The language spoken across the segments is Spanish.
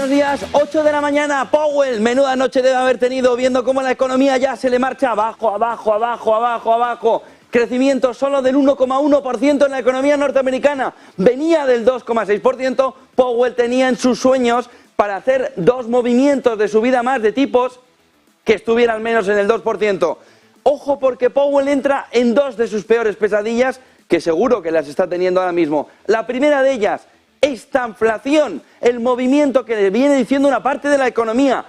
Buenos días, 8 de la mañana, Powell, menuda noche debe haber tenido viendo cómo la economía ya se le marcha abajo, abajo, abajo, abajo, abajo. Crecimiento solo del 1,1% en la economía norteamericana, venía del 2,6%, Powell tenía en sus sueños para hacer dos movimientos de subida más de tipos que estuvieran menos en el 2%. Ojo porque Powell entra en dos de sus peores pesadillas, que seguro que las está teniendo ahora mismo. La primera de ellas, esta inflación, el movimiento que le viene diciendo una parte de la economía,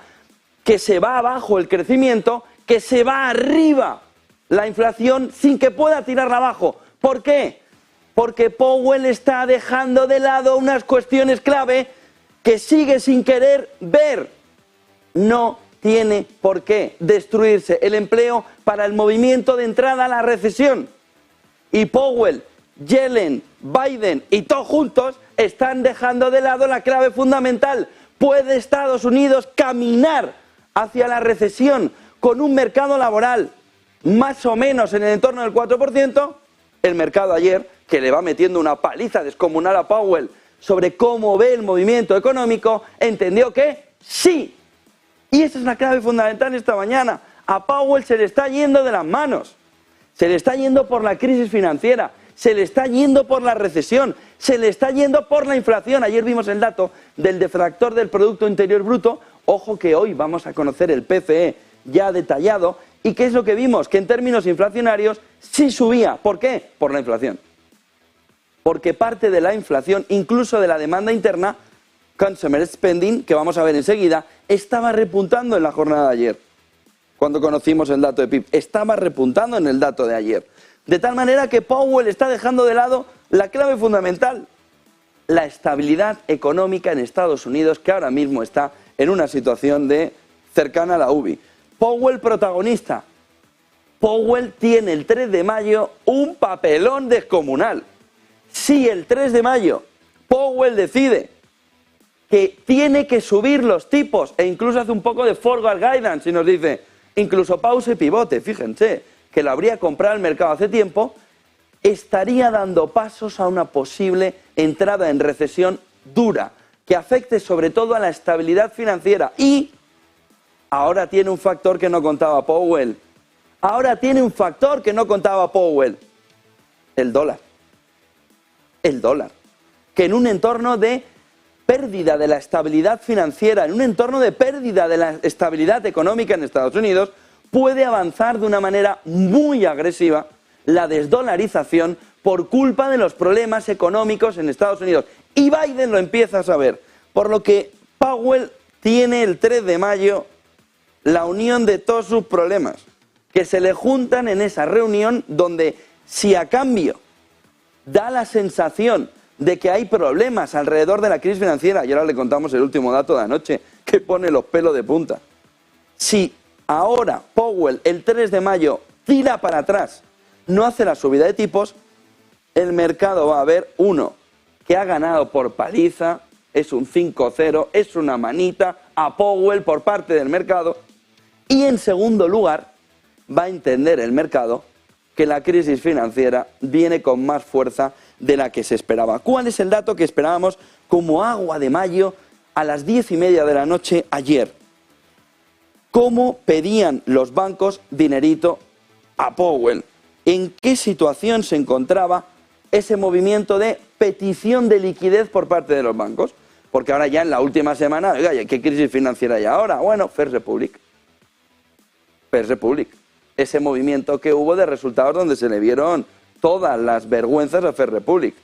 que se va abajo el crecimiento, que se va arriba la inflación sin que pueda tirarla abajo. ¿Por qué? Porque Powell está dejando de lado unas cuestiones clave que sigue sin querer ver. No tiene por qué destruirse el empleo para el movimiento de entrada a la recesión. Y Powell, Yellen, Biden y todos juntos están dejando de lado la clave fundamental. ¿Puede Estados Unidos caminar hacia la recesión con un mercado laboral más o menos en el entorno del 4%? El mercado ayer, que le va metiendo una paliza descomunal a Powell sobre cómo ve el movimiento económico, entendió que sí. Y esa es la clave fundamental esta mañana. A Powell se le está yendo de las manos. Se le está yendo por la crisis financiera, se le está yendo por la recesión, se le está yendo por la inflación. Ayer vimos el dato del deflactor del Producto Interior Bruto. Ojo que hoy vamos a conocer el PCE ya detallado. ¿Y qué es lo que vimos? Que en términos inflacionarios sí subía. ¿Por qué? Por la inflación. Porque parte de la inflación, incluso de la demanda interna, consumer spending, que vamos a ver enseguida, estaba repuntando en la jornada de ayer. Cuando conocimos el dato de PIB, estaba repuntando en el dato de ayer. De tal manera que Powell está dejando de lado la clave fundamental, la estabilidad económica en Estados Unidos, que ahora mismo está en una situación cercana a la UBI. Powell protagonista. Powell tiene el 3 de mayo un papelón descomunal. Si el 3 de mayo Powell decide que tiene que subir los tipos e incluso hace un poco de forward guidance y nos dice, incluso pause y pivote, fíjense, que lo habría comprado el mercado hace tiempo, estaría dando pasos a una posible entrada en recesión dura, que afecte sobre todo a la estabilidad financiera. Y ahora tiene un factor que no contaba Powell. Ahora tiene un factor que no contaba Powell. El dólar. El dólar. Que en un entorno de pérdida de la estabilidad financiera, en un entorno de pérdida de la estabilidad económica en Estados Unidos, puede avanzar de una manera muy agresiva la desdolarización por culpa de los problemas económicos en Estados Unidos. Y Biden lo empieza a saber, por lo que Powell tiene el 3 de mayo la unión de todos sus problemas, que se le juntan en esa reunión donde, si a cambio da la sensación de que hay problemas alrededor de la crisis financiera, y ahora le contamos el último dato de anoche, que pone los pelos de punta. Si ahora Powell, el 3 de mayo, tira para atrás, no hace la subida de tipos, el mercado va a ver, uno, que ha ganado por paliza, es un 5-0, es una manita a Powell por parte del mercado, y en segundo lugar, va a entender el mercado que la crisis financiera viene con más fuerza de la que se esperaba. ¿Cuál es el dato que esperábamos como agua de mayo a las 10:30 de la noche ayer? ¿Cómo pedían los bancos dinerito a Powell? ¿En qué situación se encontraba ese movimiento de petición de liquidez por parte de los bancos? Porque ahora ya en la última semana, oiga, ¿qué crisis financiera hay ahora? Bueno, First Republic. First Republic. Ese movimiento que hubo de resultados donde se le vieron todas las vergüenzas a First Republic.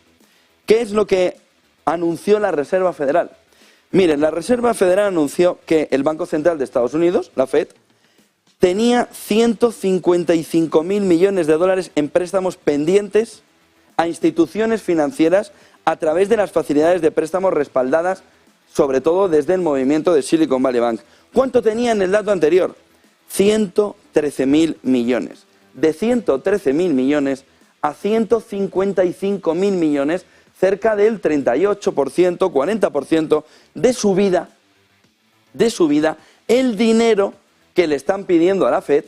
¿Qué es lo que anunció la Reserva Federal? Miren, la Reserva Federal anunció que el Banco Central de Estados Unidos, la Fed, tenía 155.000 millones de dólares en préstamos pendientes a instituciones financieras a través de las facilidades de préstamos respaldadas, sobre todo desde el movimiento de Silicon Valley Bank. ¿Cuánto tenía en el dato anterior? 113.000 millones. De 113.000 millones a 155.000 millones, cerca del 38%, 40% de subida, el dinero que le están pidiendo a la Fed,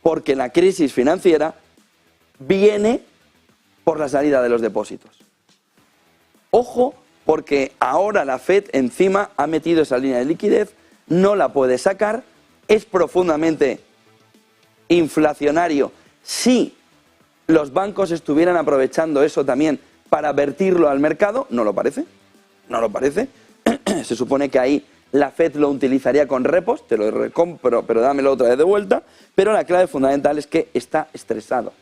porque la crisis financiera viene por la salida de los depósitos. Ojo porque ahora la Fed encima ha metido esa línea de liquidez, no la puede sacar, es profundamente inflacionario. Si los bancos estuvieran aprovechando eso también para vertirlo al mercado, no lo parece, no lo parece. Se supone que ahí la Fed lo utilizaría con repos, te lo recompro, pero dámelo otra vez de vuelta. Pero la clave fundamental es que está estresado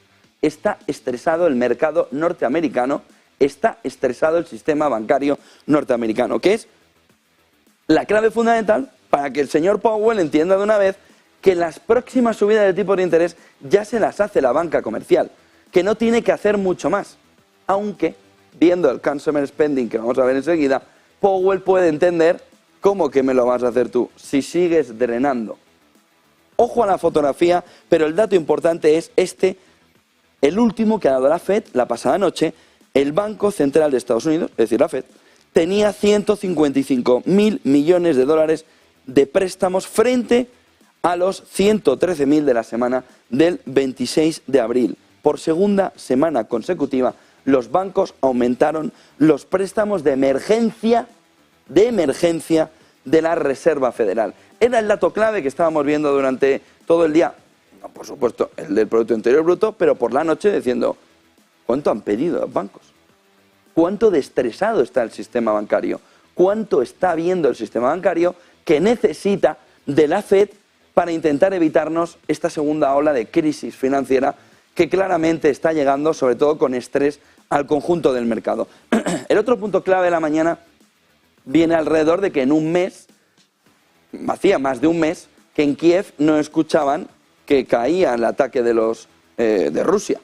el mercado norteamericano, está estresado el sistema bancario norteamericano, que es la clave fundamental para que el señor Powell entienda de una vez que las próximas subidas de tipos de interés ya se las hace la banca comercial, que no tiene que hacer mucho más, aunque, viendo el consumer spending que vamos a ver enseguida, Powell puede entender cómo que me lo vas a hacer tú, si sigues drenando. Ojo a la fotografía, pero el dato importante es este, el último que ha dado la Fed la pasada noche. El Banco Central de Estados Unidos, es decir, la Fed, tenía 155.000 millones de dólares de préstamos frente a los 113.000 de la semana del 26 de abril. Por segunda semana consecutiva, los bancos aumentaron los préstamos de emergencia de la Reserva Federal. Era el dato clave que estábamos viendo durante todo el día, no, por supuesto, el del Producto Interior Bruto, pero por la noche diciendo, ¿cuánto han pedido los bancos? ¿Cuánto de estresado está el sistema bancario? ¿Cuánto está viendo el sistema bancario que necesita de la Fed para intentar evitarnos esta segunda ola de crisis financiera que claramente está llegando, sobre todo con estrés, al conjunto del mercado? El otro punto clave de la mañana viene alrededor de que en un mes, hacía más de un mes, que en Kiev no escuchaban que caía el ataque de Rusia.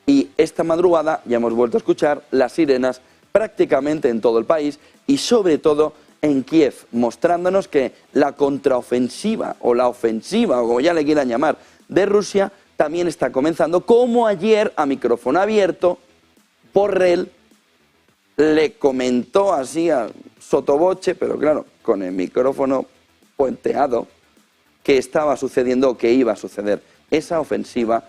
Y esta madrugada ya hemos vuelto a escuchar las sirenas prácticamente en todo el país y sobre todo en Kiev, mostrándonos que la contraofensiva o la ofensiva, o como ya le quieran llamar, de Rusia también está comenzando, como ayer a micrófono abierto Borrell le comentó así a sotoboche, pero claro, con el micrófono puenteado, que estaba sucediendo o que iba a suceder esa ofensiva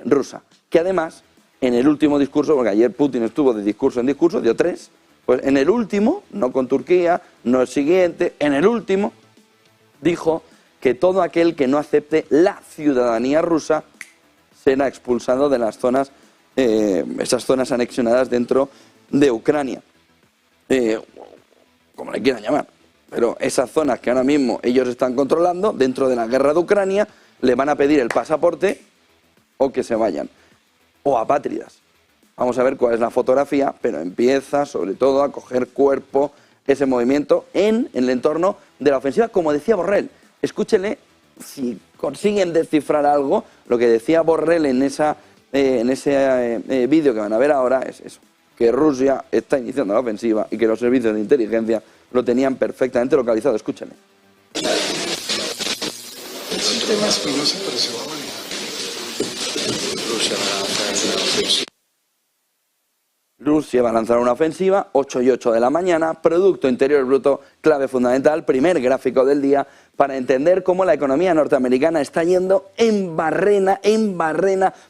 rusa. Que además, en el último discurso, porque ayer Putin estuvo de discurso en discurso, dio 3, pues en el último, no con Turquía, no el siguiente, en el último, dijo que todo aquel que no acepte la ciudadanía rusa será expulsado de las zonas, esas zonas anexionadas dentro de Ucrania. Como le quieran llamar. Pero esas zonas que ahora mismo ellos están controlando, dentro de la guerra de Ucrania, le van a pedir el pasaporte o que se vayan. O apátridas. Vamos a ver cuál es la fotografía, pero empieza sobre todo a coger cuerpo ese movimiento en el entorno de la ofensiva, como decía Borrell. Escúchenle, si consiguen descifrar algo, lo que decía Borrell en ese vídeo que van a ver ahora es eso, que Rusia está iniciando la ofensiva y que los servicios de inteligencia lo tenían perfectamente localizado. Escúchenle. Rusia va a lanzar una ofensiva, 8 y 8 de la mañana, Producto Interior Bruto, clave fundamental, primer gráfico del día, para entender cómo la economía norteamericana está yendo en barrena,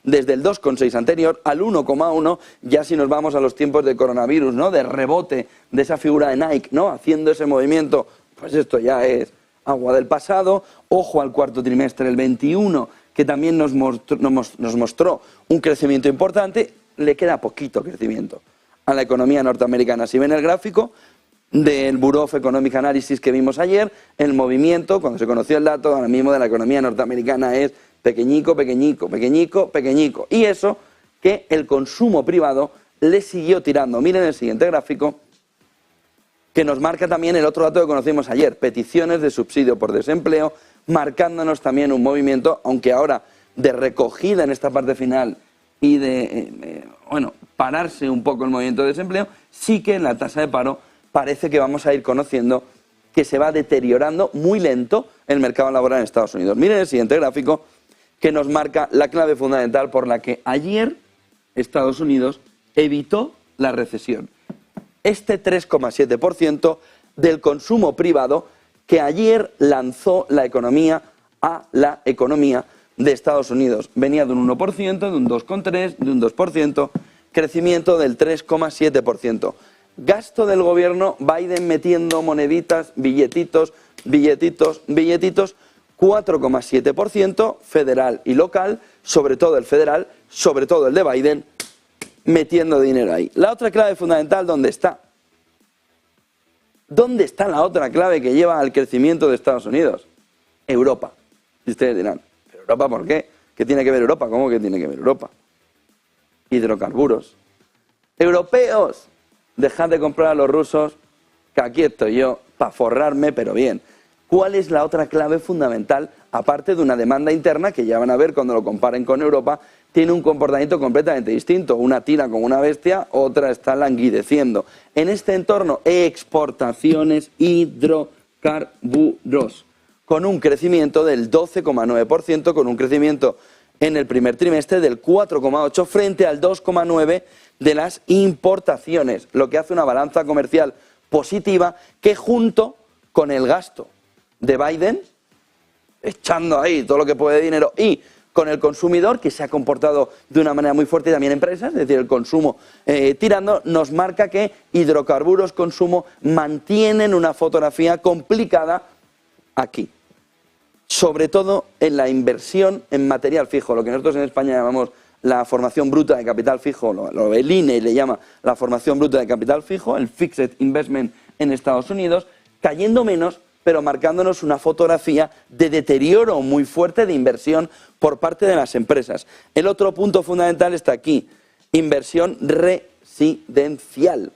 desde el 2,6 anterior al 1,1, ya si nos vamos a los tiempos de coronavirus, ¿no? De rebote de esa figura de Nike, ¿no? Haciendo ese movimiento, pues esto ya es agua del pasado. Ojo al cuarto trimestre, el 21, que también nos mostró un crecimiento importante. Le queda poquito crecimiento a la economía norteamericana. Si ven el gráfico del Bureau of Economic Analysis que vimos ayer, el movimiento, cuando se conoció el dato ahora mismo de la economía norteamericana es pequeñico. Y eso que el consumo privado le siguió tirando. Miren el siguiente gráfico, que nos marca también el otro dato que conocimos ayer, peticiones de subsidio por desempleo, marcándonos también un movimiento, aunque ahora de recogida en esta parte final y de, pararse un poco el movimiento de desempleo, sí que en la tasa de paro parece que vamos a ir conociendo que se va deteriorando muy lento el mercado laboral en Estados Unidos. Miren el siguiente gráfico, que nos marca la clave fundamental por la que ayer Estados Unidos evitó la recesión. Este 3,7% del consumo privado que ayer lanzó la economía a la economía de Estados Unidos. Venía de un 1%, de un 2,3%, de un 2%, crecimiento del 3,7%. gasto del gobierno, Biden metiendo moneditas, billetitos, 4,7%, federal y local, sobre todo el federal, sobre todo el de Biden, metiendo dinero ahí. La otra clave fundamental, ¿dónde está? ¿Dónde está la otra clave que lleva al crecimiento de Estados Unidos? Europa. Y ustedes dirán, ¿pero Europa por qué? ¿Qué tiene que ver Europa? ¿Cómo que tiene que ver Europa? Hidrocarburos. Europeos, dejad de comprar a los rusos, que aquí estoy yo para forrarme, pero bien. ¿Cuál es la otra clave fundamental? Aparte de una demanda interna que ya van a ver cuando lo comparen con Europa, tiene un comportamiento completamente distinto. Una tira como una bestia, otra está languideciendo. En este entorno, exportaciones hidrocarburos, con un crecimiento del 12,9%, con un crecimiento en el primer trimestre del 4,8% frente al 2,9% de las importaciones, lo que hace una balanza comercial positiva que junto con el gasto de Biden, echando ahí todo lo que puede de dinero, y con el consumidor, que se ha comportado de una manera muy fuerte, y también empresas, es decir, el consumo tirando, nos marca que hidrocarburos, consumo, mantienen una fotografía complicada aquí. Sobre todo en la inversión en material fijo, lo que nosotros en España llamamos la formación bruta de capital fijo, el INE le llama la formación bruta de capital fijo, el Fixed Investment en Estados Unidos, cayendo menos, pero marcándonos una fotografía de deterioro muy fuerte de inversión por parte de las empresas. El otro punto fundamental está aquí, inversión residencial,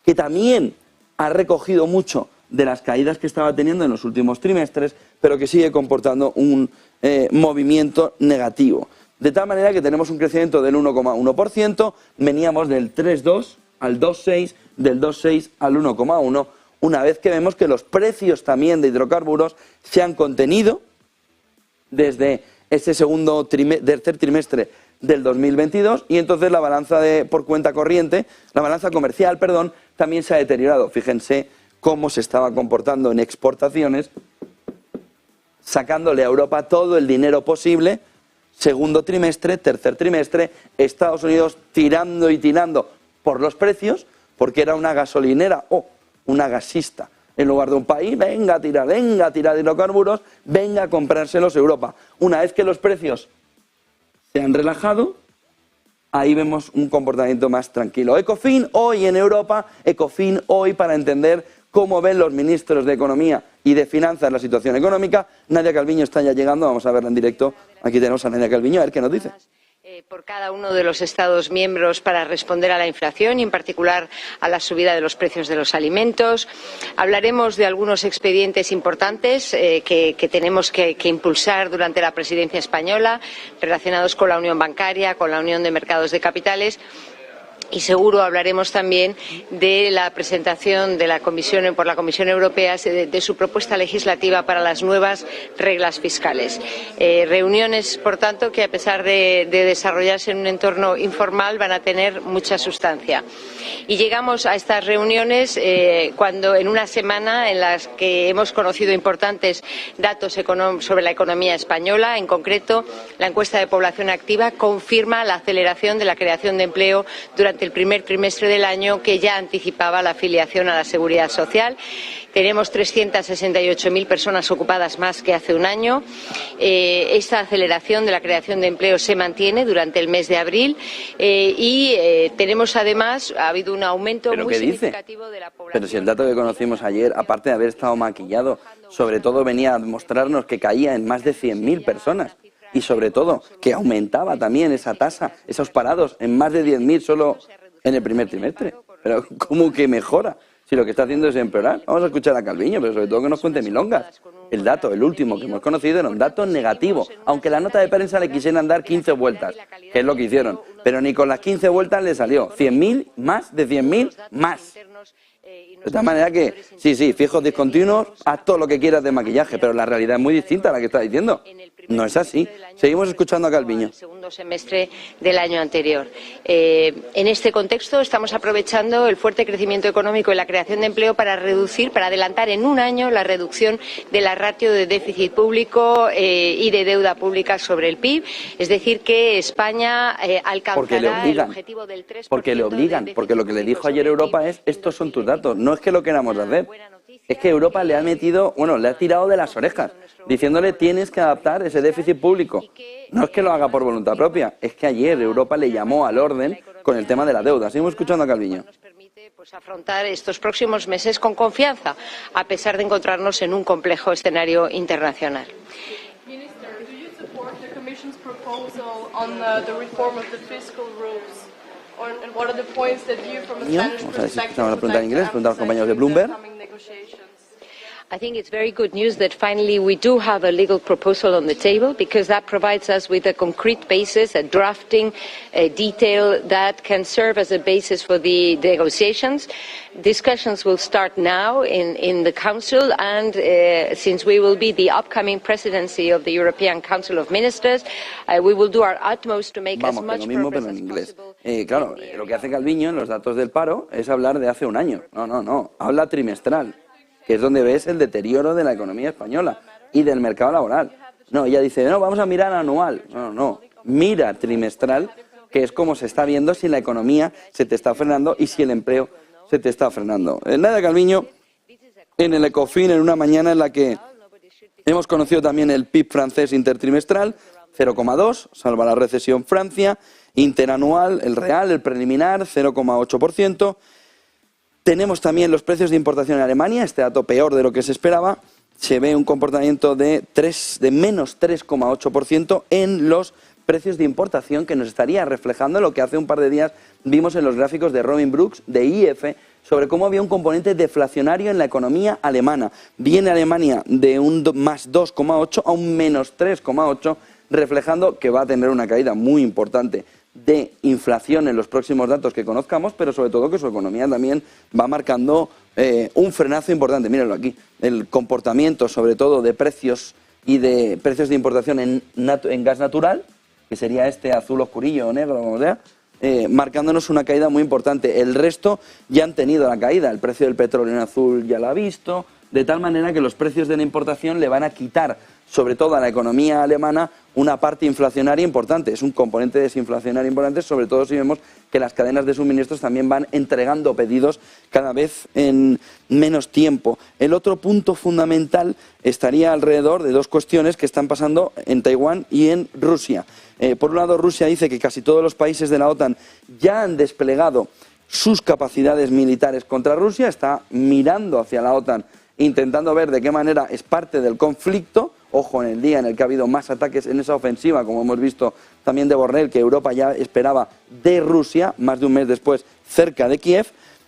que también ha recogido mucho de las caídas que estaba teniendo en los últimos trimestres, pero que sigue comportando un movimiento negativo. De tal manera que tenemos un crecimiento del 1,1%, veníamos del 3,2 al 2,6, del 2,6 al 1,1, una vez que vemos que los precios también de hidrocarburos se han contenido desde ese tercer trimestre del 2022 y entonces la balanza por cuenta corriente, la balanza comercial, perdón, también se ha deteriorado. Fíjense cómo se estaba comportando en exportaciones, sacándole a Europa todo el dinero posible. Segundo trimestre, tercer trimestre, Estados Unidos tirando y tirando por los precios, porque era una gasolinera o una gasista. En lugar de un país, venga a tirar hidrocarburos, venga a comprárselos Europa. Una vez que los precios se han relajado, ahí vemos un comportamiento más tranquilo. Ecofin hoy en Europa, Ecofin hoy para entender cómo ven los ministros de Economía y de Finanzas la situación económica. Nadia Calviño está ya llegando, vamos a verla en directo. Aquí tenemos a Nadia Calviño, a ver qué nos dice. Por cada uno de los Estados miembros para responder a la inflación y, en particular, a la subida de los precios de los alimentos. Hablaremos de algunos expedientes importantes que tenemos que impulsar durante la presidencia española, relacionados con la unión bancaria, con la unión de mercados de capitales. Y seguro hablaremos también de la presentación de la Comisión, por la Comisión Europea de su propuesta legislativa para las nuevas reglas fiscales. Reuniones, por tanto, que a pesar de desarrollarse en un entorno informal van a tener mucha sustancia. Y llegamos a estas reuniones cuando en una semana en las que hemos conocido importantes datos sobre la economía española. En concreto, la encuesta de población activa confirma la aceleración de la creación de empleo durante el primer trimestre del año, que ya anticipaba la afiliación a la Seguridad Social. Tenemos 368.000 personas ocupadas más que hace un año. Esta aceleración de la creación de empleo se mantiene durante el mes de abril y tenemos además, ha habido un aumento muy significativo de la población. Pero si el dato que conocimos ayer, aparte de haber estado maquillado, sobre todo venía a mostrarnos que caía en más de 100.000 personas. Y sobre todo, que aumentaba también esa tasa, esos parados, en más de 10.000 solo en el primer trimestre. Pero ¿cómo que mejora? Si lo que está haciendo es empeorar. Vamos a escuchar a Calviño, pero sobre todo que nos cuente milongas. El dato, el último que hemos conocido, era un dato negativo. Aunque la nota de prensa le quisieran dar 15 vueltas, que es lo que hicieron. Pero ni con las 15 vueltas le salió. 100.000, más de 100.000, más. De tal manera que, sí, fijos discontinuos, haz todo lo que quieras de maquillaje, pero la realidad es muy distinta a la que está diciendo. No es así. Seguimos escuchando a Calviño. El segundo semestre del año anterior. En este contexto estamos aprovechando el fuerte crecimiento económico y la creación de empleo para adelantar en un año la reducción de la ratio de déficit público y de deuda pública sobre el PIB. Es decir, que España alcanzará el objetivo del 3%. Porque le obligan, porque lo que le dijo ayer Europa es, estos son tus datos, no es que lo queramos hacer. Es que Europa le ha metido, le ha tirado de las orejas, diciéndole tienes que adaptar ese déficit público. No es que lo haga por voluntad propia, es que ayer Europa le llamó al orden con el tema de la deuda. Seguimos escuchando a Calviño. Nos permite afrontar estos próximos meses con confianza, a pesar de encontrarnos en un complejo escenario internacional. Vamos a ver si escuchamos la pregunta en inglés, pregunta a los compañeros de Bloomberg. I think it's very good news that finally we do have a legal proposal on the table, because that provides us with a concrete basis, a drafting detail that can serve as a basis for the negotiations. Discussions will start now in the Council, and since we will be the upcoming presidency of the European Council of Ministers, we will do our utmost to make as much progress as possible. Claro, lo que hace Calviño en los datos del paro es hablar de hace un año. No, habla trimestral, que es donde ves el deterioro de la economía española y del mercado laboral. No, ella dice, no, vamos a mirar anual. No, mira trimestral, que es como se está viendo si la economía se te está frenando y si el empleo se te está frenando. Nadia Calviño, en el Ecofin, en una mañana en la que hemos conocido también el PIB francés intertrimestral, 0,2, salva la recesión Francia, interanual, el real, el preliminar, 0,8%. Tenemos también los precios de importación en Alemania, este dato peor de lo que se esperaba. Se ve un comportamiento de menos 3,8% en los precios de importación, que nos estaría reflejando lo que hace un par de días vimos en los gráficos de Robin Brooks, de IF, sobre cómo había un componente deflacionario en la economía alemana. Viene Alemania de un más 2,8 a un menos 3,8, reflejando que va a tener una caída muy importante de inflación en los próximos datos que conozcamos, pero sobre todo que su economía también va marcando un frenazo importante. Mírenlo aquí, el comportamiento sobre todo de precios y de precios de importación en gas natural, que sería este azul oscurillo o negro, como sea, marcándonos una caída muy importante. El resto ya han tenido la caída, el precio del petróleo en azul ya lo ha visto, de tal manera que los precios de la importación le van a quitar, sobre todo a la economía alemana, una parte inflacionaria importante. Es un componente desinflacionario importante, sobre todo si vemos que las cadenas de suministros también van entregando pedidos cada vez en menos tiempo. El otro punto fundamental estaría alrededor de dos cuestiones que están pasando en Taiwán y en Rusia. Por un lado, Rusia dice que casi todos los países de la OTAN ya han desplegado sus capacidades militares contra Rusia, está mirando hacia la OTAN, intentando ver de qué manera es parte del conflicto. Ojo, en el día en el que ha habido más ataques en esa ofensiva, como hemos visto también de Borrell, que Europa ya esperaba de Rusia, más de un mes después, cerca de Kiev,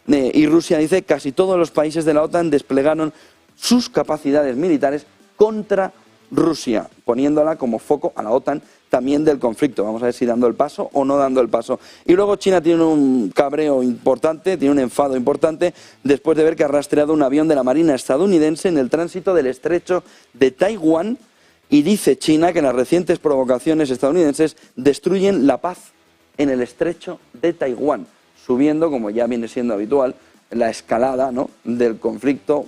y Rusia dice que casi todos los países de la OTAN desplegaron sus capacidades militares contra Rusia, poniéndola como foco a la OTAN también del conflicto. Vamos a ver si dando el paso o no dando el paso. Y luego China tiene un cabreo importante, tiene un enfado importante, después de ver que ha rastreado un avión de la Marina estadounidense en el tránsito del estrecho de Taiwán, y dice China que las recientes provocaciones estadounidenses destruyen la paz en el estrecho de Taiwán, subiendo, como ya viene siendo habitual, la escalada, ¿no?, del conflicto,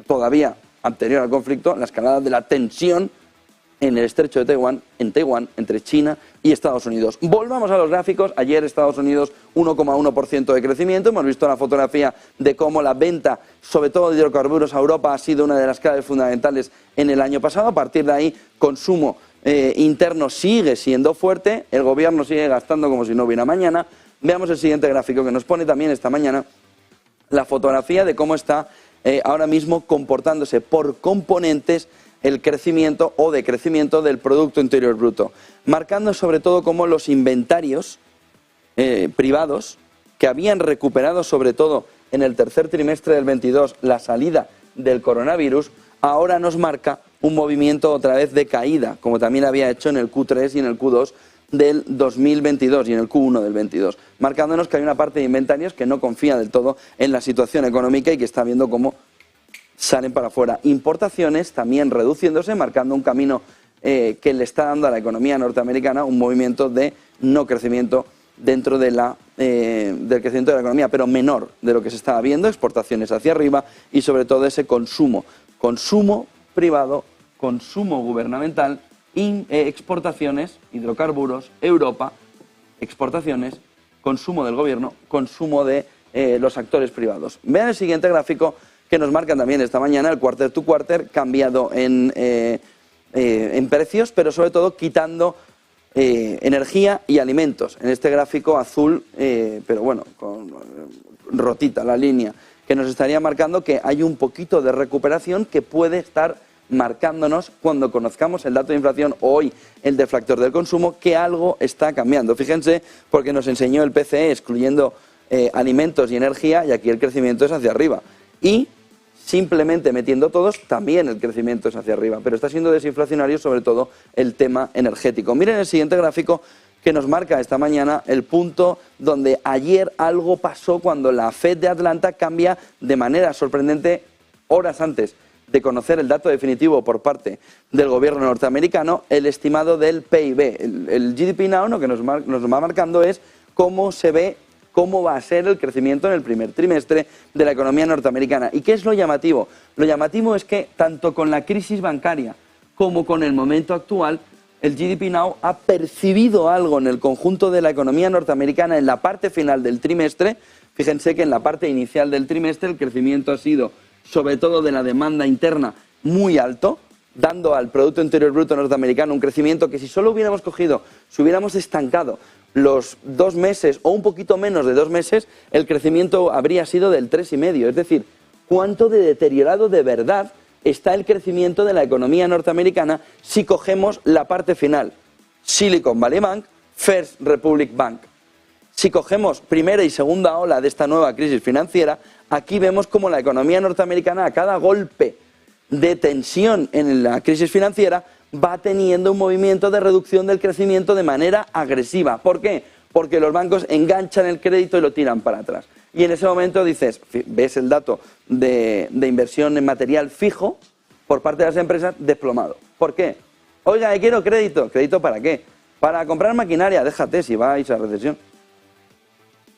todavía anterior al conflicto, la escalada de la tensión en el estrecho de Taiwán, entre China y Estados Unidos. Volvamos a los gráficos. Ayer Estados Unidos 1,1% de crecimiento. Hemos visto la fotografía de cómo la venta, sobre todo de hidrocarburos a Europa, ha sido una de las claves fundamentales en el año pasado. A partir de ahí, consumo interno sigue siendo fuerte. El gobierno sigue gastando como si no hubiera mañana. Veamos el siguiente gráfico que nos pone también esta mañana la fotografía de cómo está ahora mismo comportándose por componentes el crecimiento o decrecimiento del Producto Interior Bruto, marcando sobre todo cómo los inventarios privados, que habían recuperado sobre todo en el tercer trimestre del 22 la salida del coronavirus, ahora nos marca un movimiento otra vez de caída, como también había hecho en el Q3 y en el Q2 del 2022 y en el Q1 del 22, marcándonos que hay una parte de inventarios que no confía del todo en la situación económica y que está viendo cómo salen para afuera. Importaciones también reduciéndose, marcando un camino que le está dando a la economía norteamericana un movimiento de no crecimiento dentro de del crecimiento de la economía, pero menor de lo que se estaba viendo, exportaciones hacia arriba y sobre todo ese consumo privado, consumo gubernamental, exportaciones, hidrocarburos, Europa, exportaciones, consumo del gobierno, consumo de los actores privados. Vean el siguiente gráfico que nos marcan también esta mañana, el quarter to quarter, cambiado en precios, pero sobre todo quitando energía y alimentos. En este gráfico azul, pero bueno, rotita la línea, que nos estaría marcando que hay un poquito de recuperación que puede estar marcándonos cuando conozcamos el dato de inflación o hoy el deflactor del consumo, que algo está cambiando. Fíjense, porque nos enseñó el PCE excluyendo alimentos y energía, y aquí el crecimiento es hacia arriba. Y simplemente metiendo todos, también el crecimiento es hacia arriba, pero está siendo desinflacionario sobre todo el tema energético. Miren el siguiente gráfico que nos marca esta mañana el punto donde ayer algo pasó cuando la Fed de Atlanta cambia de manera sorprendente horas antes de conocer el dato definitivo por parte del gobierno norteamericano, el estimado del PIB. El GDP Now lo que nos va marcando es cómo se ve, cómo va a ser el crecimiento en el primer trimestre de la economía norteamericana. ¿Y qué es lo llamativo? Lo llamativo es que tanto con la crisis bancaria como con el momento actual, el GDP Now ha percibido algo en el conjunto de la economía norteamericana en la parte final del trimestre. Fíjense que en la parte inicial del trimestre el crecimiento ha sido, sobre todo de la demanda interna, muy alto, dando al Producto Interior Bruto norteamericano un crecimiento que si solo hubiéramos cogido, si hubiéramos estancado los 2 meses o un poquito menos de 2 meses, el crecimiento habría sido del 3,5. Es decir, cuánto de deteriorado de verdad está el crecimiento de la economía norteamericana si cogemos la parte final. Silicon Valley Bank, First Republic Bank. Si cogemos primera y segunda ola de esta nueva crisis financiera, aquí vemos como la economía norteamericana a cada golpe de tensión en la crisis financiera va teniendo un movimiento de reducción del crecimiento de manera agresiva. ¿Por qué? Porque los bancos enganchan el crédito y lo tiran para atrás. Y en ese momento dices, ves el dato de inversión en material fijo por parte de las empresas desplomado. ¿Por qué? Oiga, quiero crédito. ¿Crédito para qué? Para comprar maquinaria. Déjate si vais a recesión.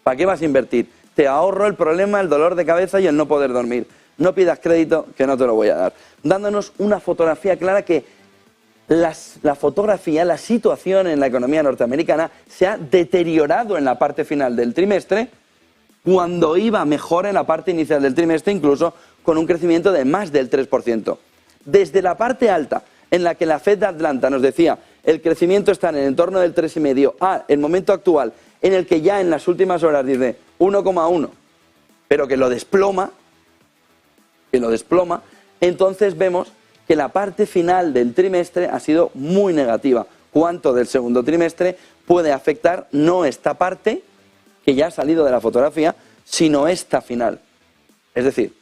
¿Para qué vas a invertir? Te ahorro el problema, el dolor de cabeza y el no poder dormir. No pidas crédito, que no te lo voy a dar. Dándonos una fotografía clara que la fotografía, la situación en la economía norteamericana se ha deteriorado en la parte final del trimestre, cuando iba mejor en la parte inicial del trimestre, incluso con un crecimiento de más del 3%. Desde la parte alta, en la que la Fed de Atlanta nos decía el crecimiento está en el entorno del 3,5, a el momento actual, en el que ya en las últimas horas dice 1,1, pero que lo desploma, entonces vemos que la parte final del trimestre ha sido muy negativa. ¿Cuánto del segundo trimestre puede afectar no esta parte, que ya ha salido de la fotografía, sino esta final? Es decir,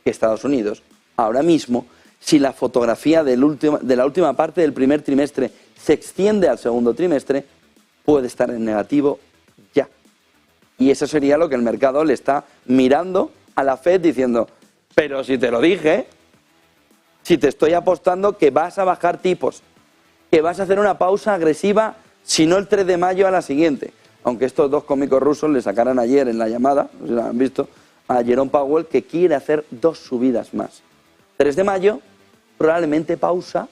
que Estados Unidos, ahora mismo, si la fotografía de la última parte del primer trimestre se extiende al segundo trimestre, puede estar en negativo ya. Y eso sería lo que el mercado le está mirando a la Fed diciendo, pero si te lo dije, si te estoy apostando que vas a bajar tipos, que vas a hacer una pausa agresiva, si no el 3 de mayo a la siguiente. Aunque estos dos cómicos rusos le sacaran ayer en la llamada, no sé si lo han visto, a Jerome Powell, que quiere hacer 2 subidas más. 3 de mayo, probablemente pausa,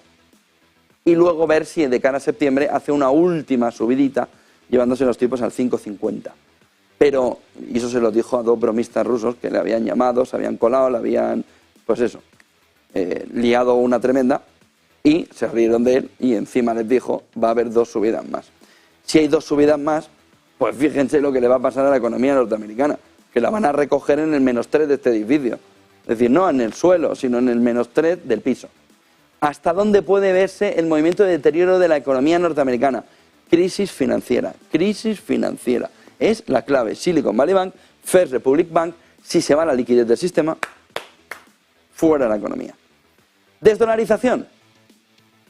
y luego ver si de cara a septiembre hace una última subidita, llevándose los tipos al 5,50. Pero, y eso se lo dijo a 2 bromistas rusos que le habían llamado, se habían colado, le habían, pues eso, liado una tremenda, y se rieron de él, y encima les dijo, va a haber 2 subidas más. Si hay 2 subidas más, pues fíjense lo que le va a pasar a la economía norteamericana, que la van a recoger en el -3 de este edificio. Es decir, no en el suelo, sino en el -3 del piso. ¿Hasta dónde puede verse el movimiento de deterioro de la economía norteamericana? Crisis financiera, crisis financiera. Es la clave. Silicon Valley Bank, First Republic Bank, si se va la liquidez del sistema, fuera la economía. Desdolarización.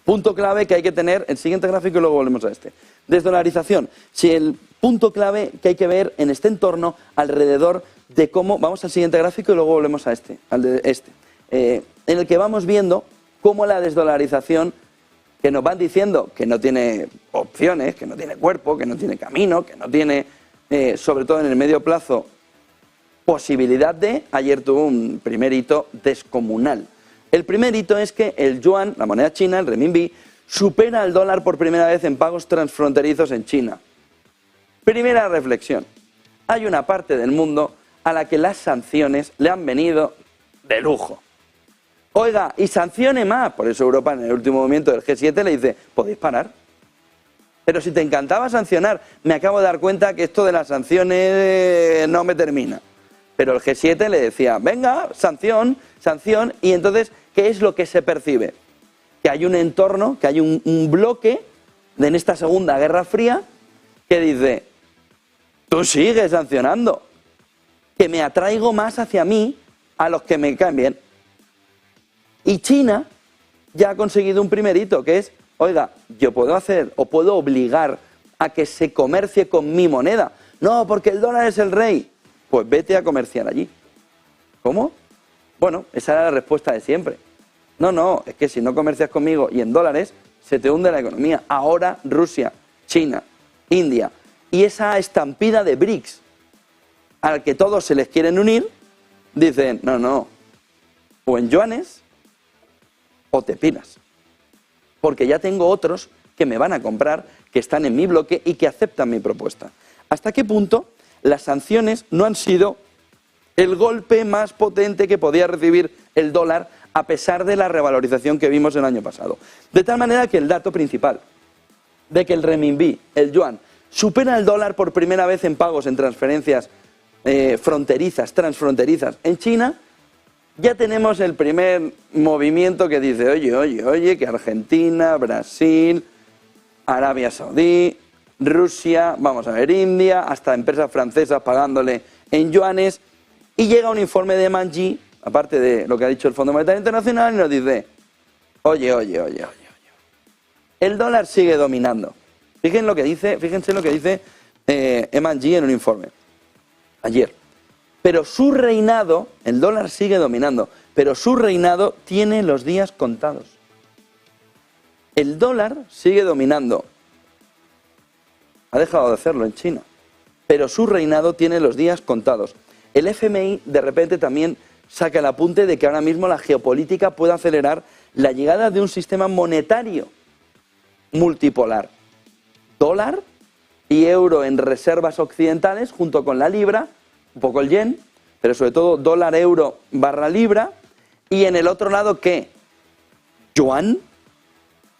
Punto clave que hay que tener, el siguiente gráfico y luego volvemos a este. Desdolarización. Si el punto clave que hay que ver en este entorno alrededor de cómo, vamos al siguiente gráfico y luego volvemos a este, al de este, en el que vamos viendo cómo la desdolarización, que nos van diciendo que no tiene opciones, que no tiene cuerpo, que no tiene camino, que no tiene, sobre todo en el medio plazo, posibilidad de, ayer tuvo un primer hito descomunal. El primer hito es que el yuan, la moneda china, el renminbi, supera al dólar por primera vez en pagos transfronterizos en China. Primera reflexión. Hay una parte del mundo a la que las sanciones le han venido de lujo. Oiga, y sancione más. Por eso Europa en el último movimiento del G7 le dice, ¿podéis parar? Pero si te encantaba sancionar, me acabo de dar cuenta que esto de las sanciones no me termina. Pero el G7 le decía, venga, sanción, sanción, y entonces, ¿qué es lo que se percibe? Que hay un entorno, que hay un bloque en esta Segunda Guerra Fría que dice, tú sigues sancionando, que me atraigo más hacia mí a los que me caen bien. Y China ya ha conseguido un primer hito, que es, oiga, yo puedo hacer o puedo obligar a que se comercie con mi moneda. No, porque el dólar es el rey. Pues vete a comerciar allí. ¿Cómo? Bueno, esa era la respuesta de siempre. No, es que si no comercias conmigo y en dólares, se te hunde la economía. Ahora Rusia, China, India y esa estampida de BRICS al que todos se les quieren unir, dicen, no, o en yuanes o te piras. Porque ya tengo otros que me van a comprar, que están en mi bloque y que aceptan mi propuesta. ¿Hasta qué punto las sanciones no han sido el golpe más potente que podía recibir el dólar a pesar de la revalorización que vimos el año pasado? De tal manera que el dato principal de que el renminbi, el yuan, supera el dólar por primera vez en pagos, en transferencias fronterizas, transfronterizas en China, ya tenemos el primer movimiento que dice, oye, que Argentina, Brasil, Arabia Saudí, Rusia, vamos a ver, India, hasta empresas francesas pagándole en yuanes, y llega un informe de Manji, aparte de lo que ha dicho el Fondo Monetario Internacional, y nos dice, oye, el dólar sigue dominando. Fíjense lo que dice Manji en un informe, ayer. Pero su reinado, el dólar sigue dominando, pero su reinado tiene los días contados. El dólar sigue dominando. Ha dejado de hacerlo en China, pero su reinado tiene los días contados. El FMI de repente también saca el apunte de que ahora mismo la geopolítica puede acelerar la llegada de un sistema monetario multipolar. Dólar y euro en reservas occidentales junto con la libra, un poco el yen, pero sobre todo dólar, euro, barra libra, y en el otro lado, ¿qué? Yuan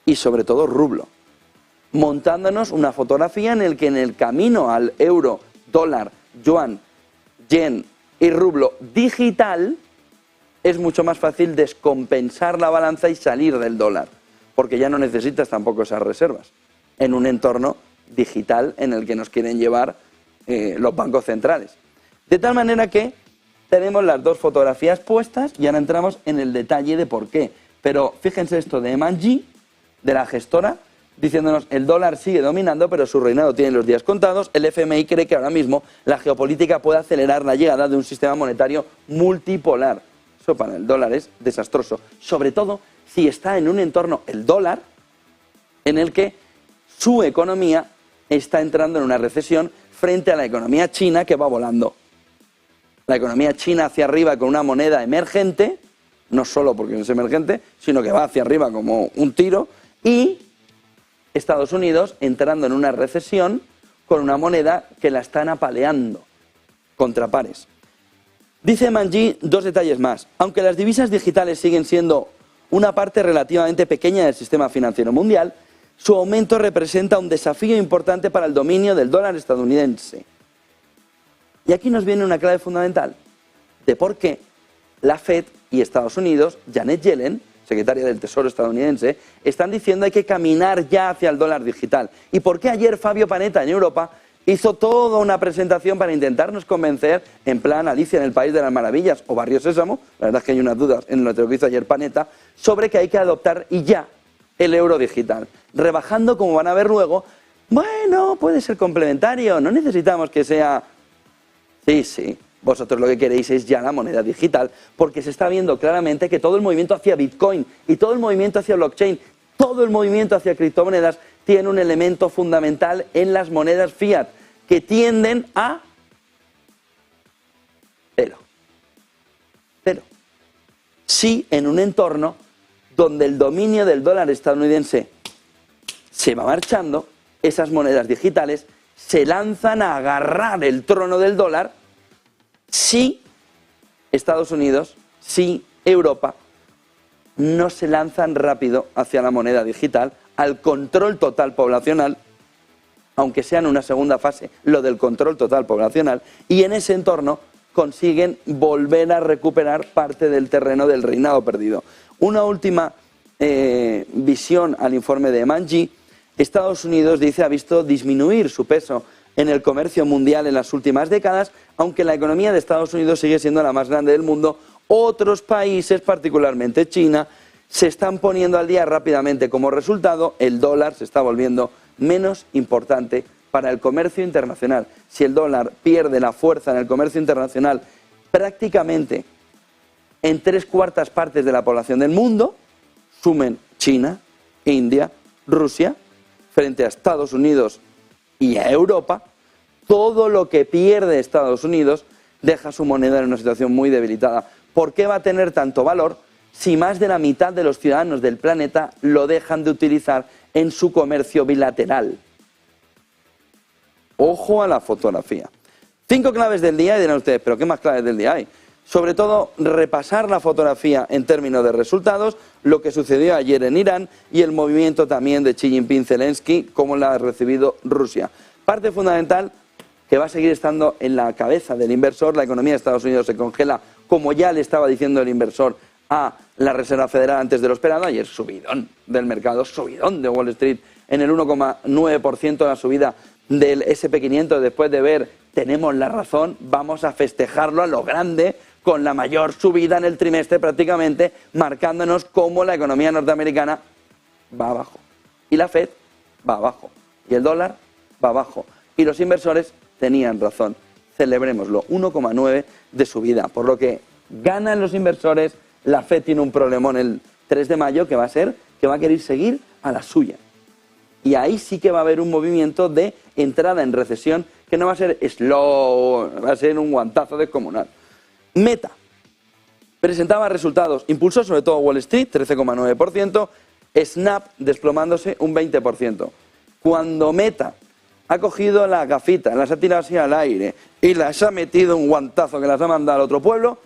y sobre todo rublo. Montándonos una fotografía en el que en el camino al euro, dólar, yuan, yen y rublo digital es mucho más fácil descompensar la balanza y salir del dólar, porque ya no necesitas tampoco esas reservas en un entorno digital en el que nos quieren llevar los bancos centrales. De tal manera que tenemos las dos fotografías puestas y ahora entramos en el detalle de por qué. Pero fíjense esto de Manji, de la gestora, diciéndonos el dólar sigue dominando, pero su reinado tiene los días contados. El FMI cree que ahora mismo la geopolítica puede acelerar la llegada de un sistema monetario multipolar. Eso para el dólar es desastroso, sobre todo si está en un entorno, el dólar, en el que su economía está entrando en una recesión frente a la economía china que va volando. La economía china hacia arriba con una moneda emergente, no solo porque es emergente, sino que va hacia arriba como un tiro, y Estados Unidos entrando en una recesión con una moneda que la están apaleando contra pares. Dice Manji dos detalles más. Aunque las divisas digitales siguen siendo una parte relativamente pequeña del sistema financiero mundial, su aumento representa un desafío importante para el dominio del dólar estadounidense. Y aquí nos viene una clave fundamental de por qué la Fed y Estados Unidos, Janet Yellen, secretaria del Tesoro estadounidense, están diciendo hay que caminar ya hacia el dólar digital. ¿Y por qué ayer Fabio Panetta en Europa hizo toda una presentación para intentarnos convencer, en plan Alicia en el País de las Maravillas o Barrio Sésamo, la verdad es que hay unas dudas en lo que hizo ayer Panetta, sobre que hay que adoptar y ya el euro digital, rebajando, como van a ver luego, bueno, puede ser complementario, no necesitamos que sea... Sí, vosotros lo que queréis es ya la moneda digital, porque se está viendo claramente que todo el movimiento hacia Bitcoin y todo el movimiento hacia blockchain, todo el movimiento hacia criptomonedas tiene un elemento fundamental en las monedas fiat, que tienden a cero. Sí, en un entorno donde el dominio del dólar estadounidense se va marchando, esas monedas digitales se lanzan a agarrar el trono del dólar si Estados Unidos, si Europa no se lanzan rápido hacia la moneda digital, al control total poblacional, aunque sea en una segunda fase, lo del control total poblacional, y en ese entorno consiguen volver a recuperar parte del terreno del reinado perdido. Una última visión al informe de Manji. Estados Unidos, dice, ha visto disminuir su peso en el comercio mundial en las últimas décadas, aunque la economía de Estados Unidos sigue siendo la más grande del mundo. Otros países, particularmente China, se están poniendo al día rápidamente. Como resultado, el dólar se está volviendo menos importante para el comercio internacional. Si el dólar pierde la fuerza en el comercio internacional prácticamente en 3/4 partes de la población del mundo, sumen China, India, Rusia, frente a Estados Unidos y a Europa, todo lo que pierde Estados Unidos deja su moneda en una situación muy debilitada. ¿Por qué va a tener tanto valor si más de la mitad de los ciudadanos del planeta lo dejan de utilizar en su comercio bilateral? Ojo a la fotografía. 5 claves del día, y dirán ustedes, ¿pero qué más claves del día hay? Sobre todo, repasar la fotografía en términos de resultados, lo que sucedió ayer en Irán y el movimiento también de Xi Jinping-Zelensky, cómo la ha recibido Rusia. Parte fundamental que va a seguir estando en la cabeza del inversor. La economía de Estados Unidos se congela, como ya le estaba diciendo el inversor a la Reserva Federal antes de lo esperado. Ayer subidón del mercado, subidón de Wall Street en el 1,9% de la subida del S&P 500 después de ver, tenemos la razón, vamos a festejarlo a lo grande con la mayor subida en el trimestre prácticamente, marcándonos cómo la economía norteamericana va abajo y la Fed va abajo y el dólar va abajo y los inversores tenían razón. Celebrémoslo, 1,9 de subida, por lo que ganan los inversores. La Fed tiene un problemón el 3 de mayo que va a ser que va a querer seguir a la suya. Y ahí sí que va a haber un movimiento de entrada en recesión que no va a ser slow, va a ser un guantazo descomunal. Meta presentaba resultados, impulsó sobre todo Wall Street, 13,9%, Snap desplomándose un 20%. Cuando Meta ha cogido las gafitas, las ha tirado así al aire y las ha metido un guantazo que las ha mandado al otro pueblo,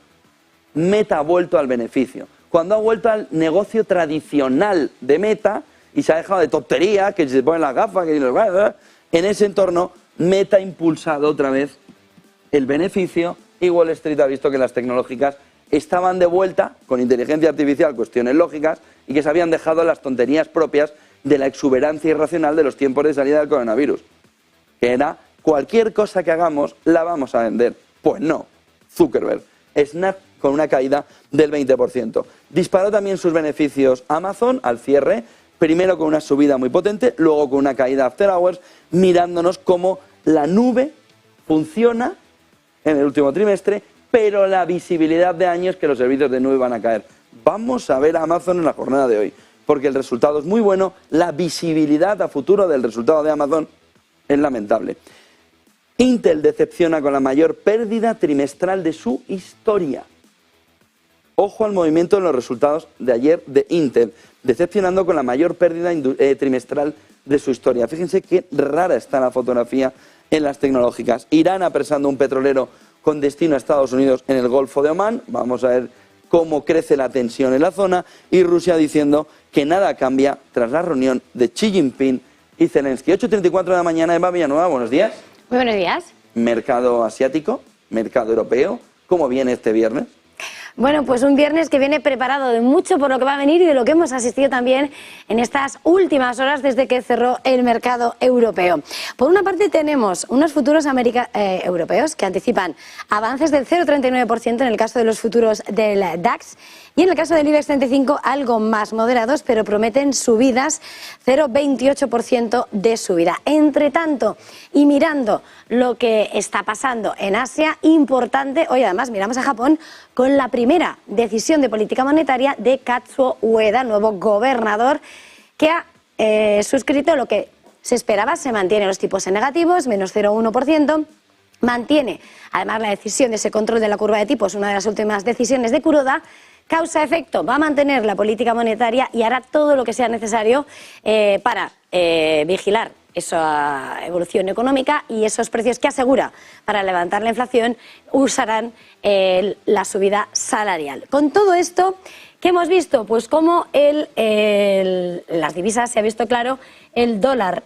Meta ha vuelto al beneficio. Cuando ha vuelto al negocio tradicional de Meta y se ha dejado de tontería, que se ponen las gafas, que en ese entorno Meta ha impulsado otra vez el beneficio y Wall Street ha visto que las tecnológicas estaban de vuelta con inteligencia artificial, cuestiones lógicas, y que se habían dejado las tonterías propias de la exuberancia irracional de los tiempos de salida del coronavirus, que era cualquier cosa que hagamos la vamos a vender. Pues no, Zuckerberg. Snap con una caída del 20%. Disparó también sus beneficios Amazon al cierre, primero con una subida muy potente, luego con una caída after hours, mirándonos cómo la nube funciona en el último trimestre, pero la visibilidad de años que los servicios de nube van a caer. Vamos a ver a Amazon en la jornada de hoy, porque el resultado es muy bueno, la visibilidad a futuro del resultado de Amazon es lamentable. Intel decepciona con la mayor pérdida trimestral de su historia. Ojo al movimiento en los resultados de ayer de Intel, decepcionando con la mayor pérdida trimestral de su historia. Fíjense qué rara está la fotografía en las tecnológicas. Irán apresando un petrolero con destino a Estados Unidos en el Golfo de Omán. Vamos a ver cómo crece la tensión en la zona. Y Rusia diciendo que nada cambia tras la reunión de Xi Jinping y Zelensky. 8:34 de la mañana, Eva Villanueva, buenos días. Muy buenos días. Mercado asiático, mercado europeo, ¿cómo viene este viernes? Bueno, pues un viernes que viene preparado de mucho por lo que va a venir y de lo que hemos asistido también en estas últimas horas desde que cerró el mercado europeo. Por una parte tenemos unos futuros europeos que anticipan avances del 0,39% en el caso de los futuros del DAX y en el caso del IBEX 35 algo más moderados, pero prometen subidas, 0,28% de subida. Entre tanto, y mirando lo que está pasando en Asia, importante, hoy además miramos a Japón con la primera decisión de política monetaria de Kazuo Ueda, nuevo gobernador, que ha suscrito lo que se esperaba. Se mantienen los tipos en negativos, menos 0,1%. Mantiene además la decisión de ese control de la curva de tipos, una de las últimas decisiones de Kuroda. Causa-efecto, va a mantener la política monetaria y hará todo lo que sea necesario para vigilar esa evolución económica, y esos precios que asegura para levantar la inflación usarán la subida salarial. Con todo esto, ¿qué hemos visto? Pues como las divisas se ha visto claro, el dólar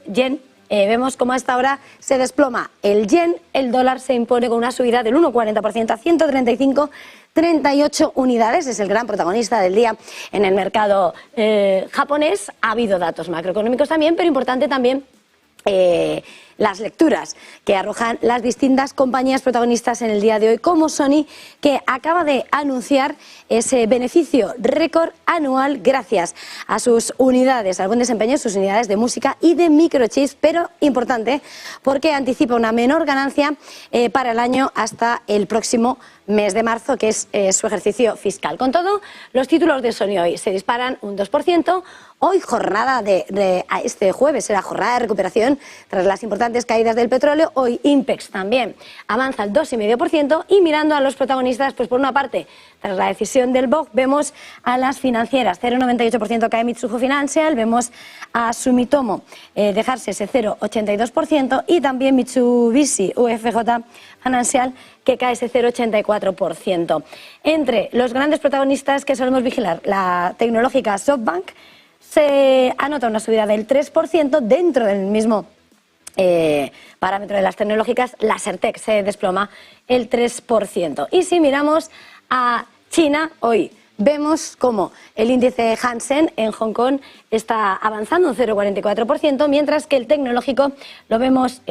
yen. Vemos cómo a esta hora se desploma el yen, el dólar se impone con una subida del 1,40% a 135,38 unidades. Es el gran protagonista del día en el mercado japonés. Ha habido datos macroeconómicos también, pero importante también las lecturas que arrojan las distintas compañías protagonistas en el día de hoy, como Sony, que acaba de anunciar ese beneficio récord anual gracias a sus unidades, al buen desempeño de sus unidades de música y de microchips, pero importante porque anticipa una menor ganancia para el año hasta el próximo mes de marzo, que es su ejercicio fiscal. Con todo, los títulos de Sony hoy se disparan un 2%. Hoy jornada este jueves será jornada de recuperación tras las importantes caídas del petróleo. Hoy Inpex también avanza al 2,5%, y mirando a los protagonistas, pues por una parte, tras la decisión del BOC, vemos a las financieras, 0,98% cae Mitsubishi Financial, vemos a Sumitomo dejarse ese 0,82% y también Mitsubishi UFJ Financial, que cae ese 0,84%. Entre los grandes protagonistas que solemos vigilar, la tecnológica SoftBank se anota una subida del 3%. Dentro del mismo parámetro de las tecnológicas, la Sertec se desploma el 3%. Y si miramos a China, hoy vemos como el índice Hansen en Hong Kong está avanzando un 0,44%, mientras que el tecnológico lo vemos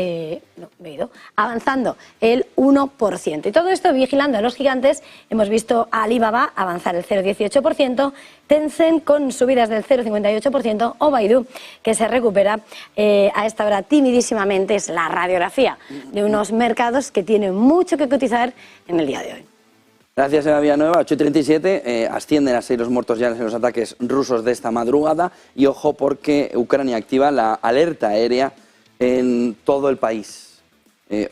avanzando el 1%. Y todo esto vigilando a los gigantes. Hemos visto a Alibaba avanzar el 0,18%, Tencent con subidas del 0,58% o Baidu, que se recupera a esta hora timidísimamente. Es la radiografía de unos mercados que tienen mucho que cotizar en el día de hoy. Gracias, Eva Villanueva. 8:37, ascienden a 6 los muertos ya en los ataques rusos de esta madrugada. Y ojo, porque Ucrania activa la alerta aérea en todo el país.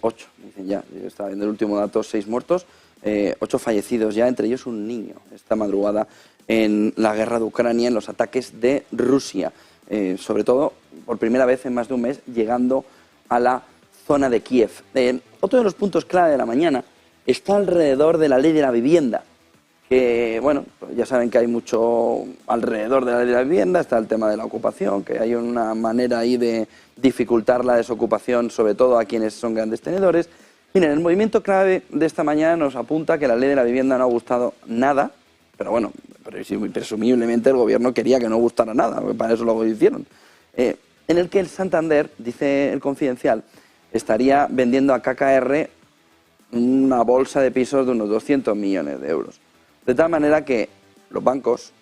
8, dicen ya. Yo estaba viendo el último dato, 6 muertos, 8 fallecidos ya, entre ellos un niño, esta madrugada en la guerra de Ucrania, en los ataques de Rusia. Sobre todo, por primera vez en más de un mes, llegando a la zona de Kiev. Otro de los puntos clave de la mañana está alrededor de la ley de la vivienda, que, bueno, pues ya saben que hay mucho alrededor de la ley de la vivienda. Está el tema de la ocupación, que hay una manera ahí de dificultar la desocupación, sobre todo a quienes son grandes tenedores. Miren, el movimiento clave de esta mañana nos apunta que la ley de la vivienda no ha gustado nada, pero bueno, presumiblemente el gobierno quería que no gustara nada, porque para eso lo hicieron. En el que el Santander, dice el Confidencial, estaría vendiendo a KKR una bolsa de pisos de unos 200 millones de euros. De tal manera que los bancos,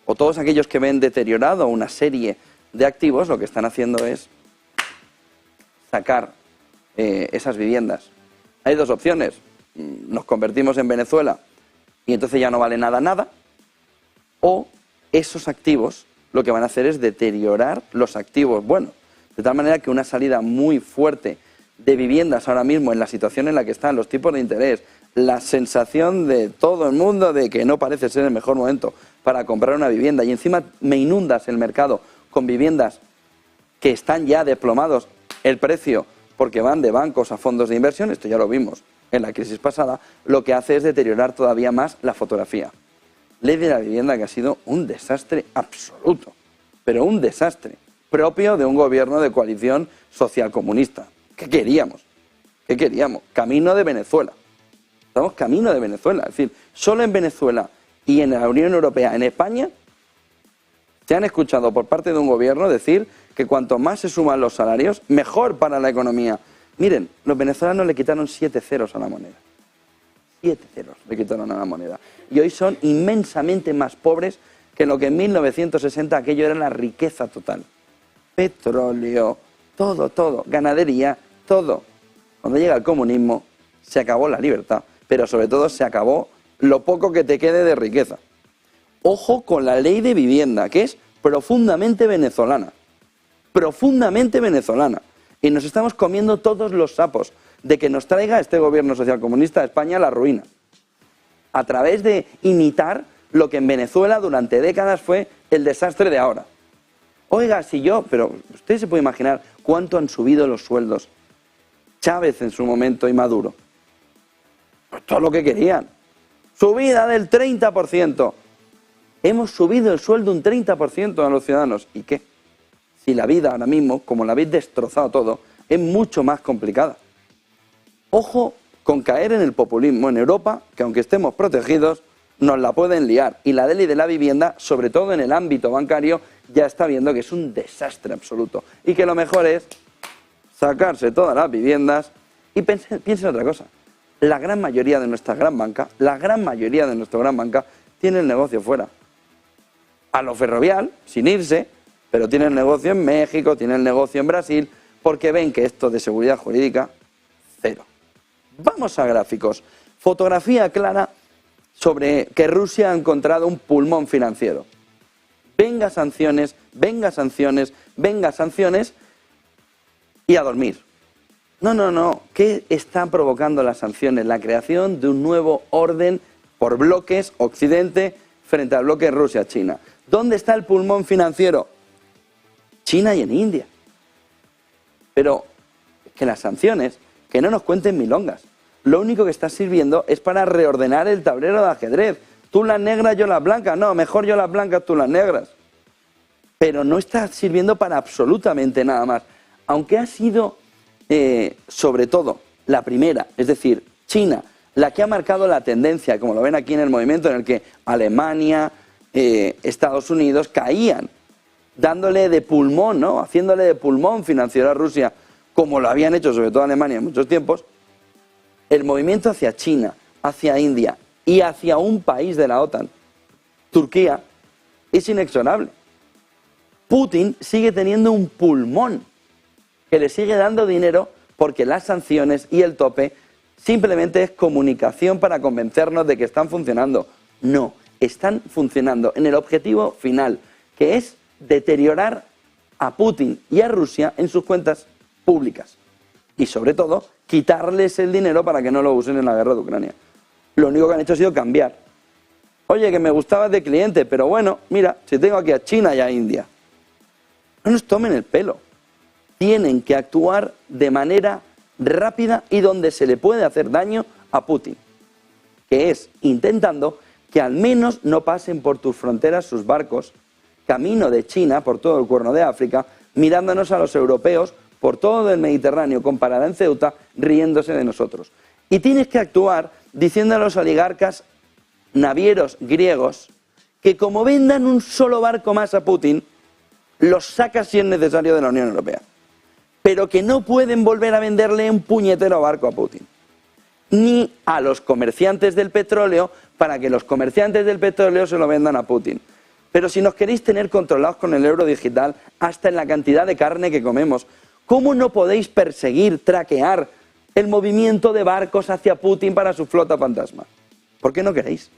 o todos aquellos que ven deteriorado una serie de activos, lo que están haciendo es sacar esas viviendas. Hay dos opciones: nos convertimos en Venezuela y entonces ya no vale nada, o esos activos lo que van a hacer es deteriorar los activos buenos. De tal manera que una salida muy fuerte de viviendas ahora mismo, en la situación en la que están los tipos de interés, la sensación de todo el mundo de que no parece ser el mejor momento para comprar una vivienda, y encima me inundas el mercado con viviendas que están ya desplomados el precio porque van de bancos a fondos de inversión, esto ya lo vimos en la crisis pasada, lo que hace es deteriorar todavía más la fotografía. Ley de la vivienda que ha sido un desastre absoluto, pero un desastre propio de un gobierno de coalición socialcomunista. ¿Qué queríamos? ¿Qué queríamos? Camino de Venezuela. Estamos camino de Venezuela. Es decir, solo en Venezuela y en la Unión Europea, en España, se han escuchado por parte de un gobierno decir que cuanto más se suman los salarios, mejor para la economía. Miren, los venezolanos le quitaron 7 ceros a la moneda. 7 ceros le quitaron a la moneda. Y hoy son inmensamente más pobres que lo que en 1960 aquello era la riqueza total. Petróleo, todo, ganadería, todo. Cuando llega el comunismo, se acabó la libertad, pero sobre todo se acabó lo poco que te quede de riqueza. Ojo con la ley de vivienda, que es profundamente venezolana. Profundamente venezolana. Y nos estamos comiendo todos los sapos de que nos traiga este gobierno socialcomunista de España la ruina. A través de imitar lo que en Venezuela durante décadas fue el desastre de ahora. Oiga, si yo... Pero usted se puede imaginar cuánto han subido los sueldos Chávez en su momento y Maduro. Pues todo lo que querían. Subida del 30%. Hemos subido el sueldo un 30% a los ciudadanos. ¿Y qué? Si la vida ahora mismo, como la habéis destrozado todo, es mucho más complicada. Ojo con caer en el populismo en Europa, que aunque estemos protegidos, nos la pueden liar. Y la ley de la vivienda, sobre todo en el ámbito bancario, ya está viendo que es un desastre absoluto. Y que lo mejor es sacarse todas las viviendas y piensen otra cosa. La gran mayoría de nuestra gran banca, tiene el negocio fuera. A lo ferrovial, sin irse, pero tiene el negocio en México, tiene el negocio en Brasil, porque ven que esto de seguridad jurídica, cero. Vamos a gráficos. Fotografía clara sobre que Rusia ha encontrado un pulmón financiero. Venga sanciones, venga sanciones, venga sanciones y a dormir. No. ¿Qué están provocando las sanciones? La creación de un nuevo orden por bloques Occidente frente al bloque Rusia-China. ¿Dónde está el pulmón financiero? China y en India. Pero que las sanciones, que no nos cuenten milongas. Lo único que está sirviendo es para reordenar el tablero de ajedrez. Tú las negras, yo las blancas. No, mejor yo las blancas, tú las negras. Pero no está sirviendo para absolutamente nada más. Aunque ha sido, sobre todo, la primera, es decir, China, la que ha marcado la tendencia, como lo ven aquí en el movimiento, en el que Alemania, Estados Unidos caían, dándole de pulmón, ¿no? Haciéndole de pulmón financiero a Rusia, como lo habían hecho sobre todo Alemania en muchos tiempos. El movimiento hacia China, hacia India y hacia un país de la OTAN, Turquía, es inexorable. Putin sigue teniendo un pulmón que le sigue dando dinero porque las sanciones y el tope simplemente es comunicación para convencernos de que están funcionando. No, están funcionando en el objetivo final, que es deteriorar a Putin y a Rusia en sus cuentas públicas. Y sobre todo, quitarles el dinero para que no lo usen en la guerra de Ucrania. Lo único que han hecho ha sido cambiar. Oye, que me gustabas de cliente, pero bueno, mira, si tengo aquí a China y a India. No nos tomen el pelo. Tienen que actuar de manera rápida y donde se le puede hacer daño a Putin, que es intentando que al menos no pasen por tus fronteras sus barcos, camino de China por todo el Cuerno de África, mirándonos a los europeos por todo el Mediterráneo, con parada en Ceuta, riéndose de nosotros. Y tienes que actuar diciendo a los oligarcas navieros griegos que como vendan un solo barco más a Putin, los sacas si es necesario de la Unión Europea. Pero que no pueden volver a venderle un puñetero barco a Putin. Ni a los comerciantes del petróleo, para que los comerciantes del petróleo se lo vendan a Putin. Pero si nos queréis tener controlados con el euro digital, hasta en la cantidad de carne que comemos, ¿cómo no podéis perseguir, traquear el movimiento de barcos hacia Putin para su flota fantasma? ¿Por qué no queréis?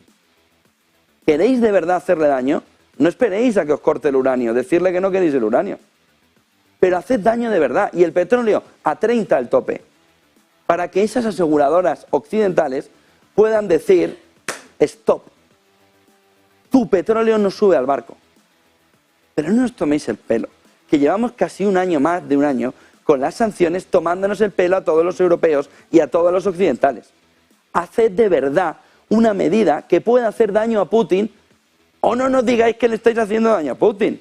¿Queréis de verdad hacerle daño? No esperéis a que os corte el uranio, decirle que no queréis el uranio. Pero haced daño de verdad. Y el petróleo a 30 al tope. Para que esas aseguradoras occidentales puedan decir, stop, tu petróleo no sube al barco. Pero no os toméis el pelo, que llevamos casi un año, más de un año, con las sanciones tomándonos el pelo a todos los europeos y a todos los occidentales. Haced de verdad una medida que pueda hacer daño a Putin, o no nos digáis que le estáis haciendo daño a Putin.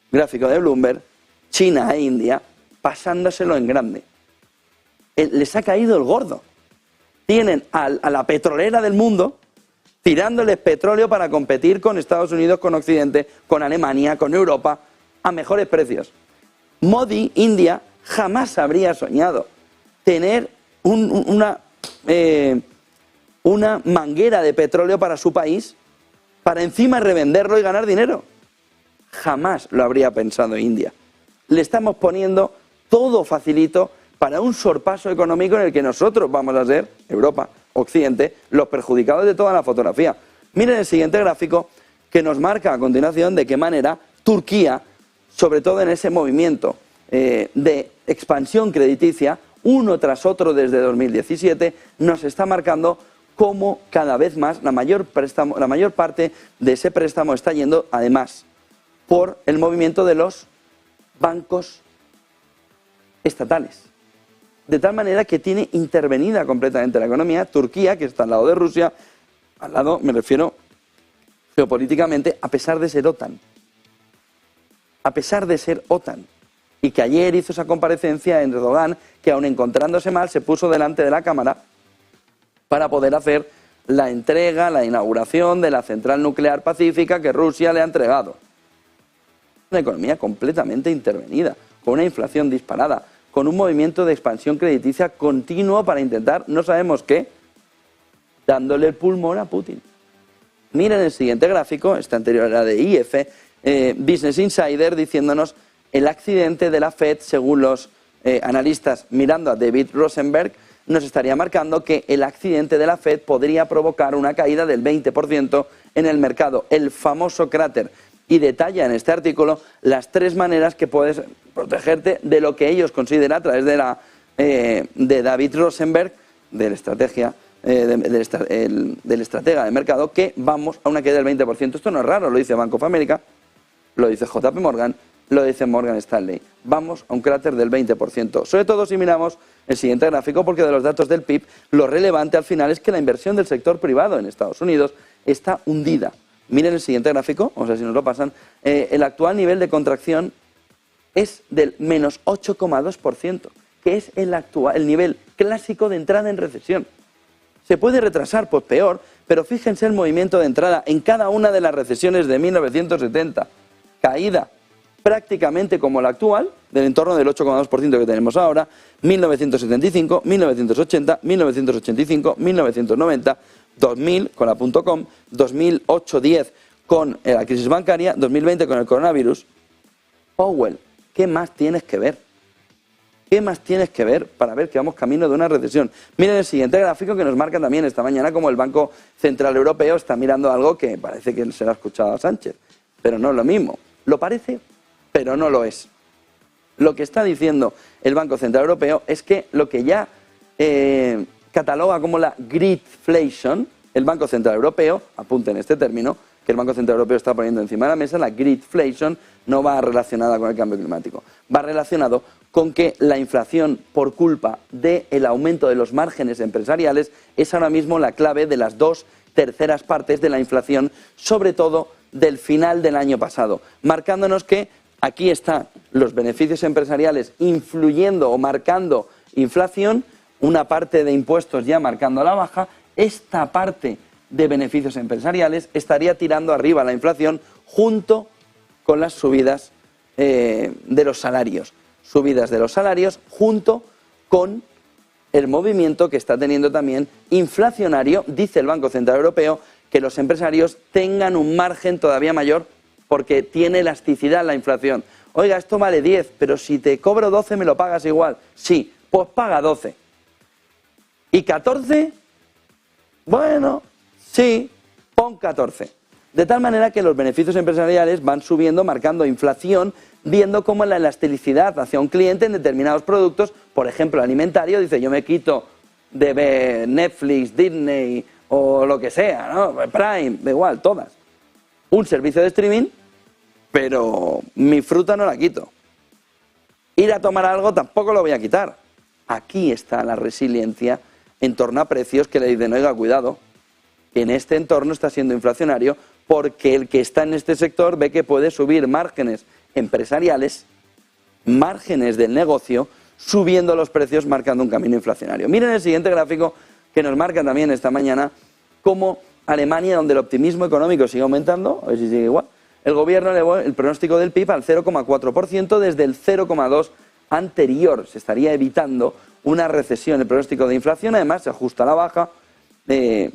Gráfico de Bloomberg, China e India pasándoselo en grande. Les ha caído el gordo. tienen a la petrolera del mundo tirándoles petróleo para competir con Estados Unidos, con Occidente, con Alemania, con Europa, a mejores precios. Modi, India, jamás habría soñado tener una manguera de petróleo para su país, para encima revenderlo y ganar dinero. Jamás lo habría pensado India. Le estamos poniendo todo facilito para un sorpaso económico en el que nosotros vamos a ser, Europa, Occidente, los perjudicados de toda la fotografía. Miren el siguiente gráfico que nos marca a continuación de qué manera Turquía, sobre todo en ese movimiento de expansión crediticia, uno tras otro desde 2017, nos está marcando cómo cada vez más la mayor parte de ese préstamo está yendo, además, por el movimiento de los bancos estatales. De tal manera que tiene intervenida completamente la economía. Turquía, que está al lado de Rusia, al lado, me refiero geopolíticamente, a pesar de ser OTAN. A pesar de ser OTAN. Y que ayer hizo esa comparecencia en Erdogan, que aun encontrándose mal, se puso delante de la Cámara para poder hacer la entrega, la inauguración de la central nuclear pacífica que Rusia le ha entregado. Una economía completamente intervenida, con una inflación disparada, con un movimiento de expansión crediticia continuo para intentar, no sabemos qué, dándole el pulmón a Putin. Miren el siguiente gráfico, este anterior era de IF, Business Insider, diciéndonos el accidente de la Fed, según los analistas mirando a David Rosenberg, nos estaría marcando que el accidente de la Fed podría provocar una caída del 20% en el mercado, el famoso cráter. Y detalla en este artículo las 3 maneras que puedes protegerte de lo que ellos consideran a través de David Rosenberg, del estratega de mercado, que vamos a una caída del 20%. Esto no es raro, lo dice Bank of America, lo dice JP Morgan, lo dice Morgan Stanley. Vamos a un cráter del 20%. Sobre todo si miramos el siguiente gráfico, porque de los datos del PIB, lo relevante al final es que la inversión del sector privado en Estados Unidos está hundida. Miren el siguiente gráfico, vamos a ver si nos lo pasan. El actual nivel de contracción es del menos 8,2%, que es el nivel clásico de entrada en recesión. ¿Se puede retrasar? Pues peor, pero fíjense el movimiento de entrada en cada una de las recesiones de 1970. Caída prácticamente como la actual, del entorno del 8,2% que tenemos ahora, 1975, 1980, 1985, 1990, 2000 con la .com, 2008-10 con la crisis bancaria, 2020 con el coronavirus. Powell, ¿qué más tienes que ver? ¿Qué más tienes que ver para ver que vamos camino de una recesión? Miren el siguiente gráfico que nos marca también esta mañana como el Banco Central Europeo está mirando algo que parece que se lo ha escuchado a Sánchez, pero no es lo mismo. Lo parece, pero no lo es. Lo que está diciendo el Banco Central Europeo es que lo que ya cataloga como la greedflation, el Banco Central Europeo, apunten este término, que el Banco Central Europeo está poniendo encima de la mesa, la greedflation no va relacionada con el cambio climático, va relacionado con que la inflación por culpa del aumento de los márgenes empresariales es ahora mismo la clave de las 2/3 partes de la inflación, sobre todo del final del año pasado, marcándonos que aquí están los beneficios empresariales influyendo o marcando inflación, una parte de impuestos ya marcando a la baja, esta parte de beneficios empresariales estaría tirando arriba la inflación junto con las subidas de los salarios. Subidas de los salarios junto con el movimiento que está teniendo también inflacionario, dice el Banco Central Europeo, que los empresarios tengan un margen todavía mayor porque tiene elasticidad la inflación. Oiga, esto vale 10, pero si te cobro 12 me lo pagas igual. Sí, pues paga 12. ¿Y 14? Bueno, sí, pon 14. De tal manera que los beneficios empresariales van subiendo, marcando inflación, viendo cómo la elasticidad hacia un cliente en determinados productos, por ejemplo, alimentario, dice yo me quito de ver Netflix, Disney o lo que sea, ¿no? Prime, da igual, todas. Un servicio de streaming, pero mi fruta no la quito. Ir a tomar algo tampoco lo voy a quitar. Aquí está la resiliencia en torno a precios que le dicen, oiga, cuidado, que en este entorno está siendo inflacionario porque el que está en este sector ve que puede subir márgenes empresariales, márgenes del negocio, subiendo los precios, marcando un camino inflacionario. Miren el siguiente gráfico que nos marca también esta mañana cómo Alemania, donde el optimismo económico sigue aumentando, a ver si sigue igual, el gobierno elevó el pronóstico del PIB al 0,4% desde el 0,2% anterior. Se estaría evitando una recesión. El pronóstico de inflación además se ajusta a la baja,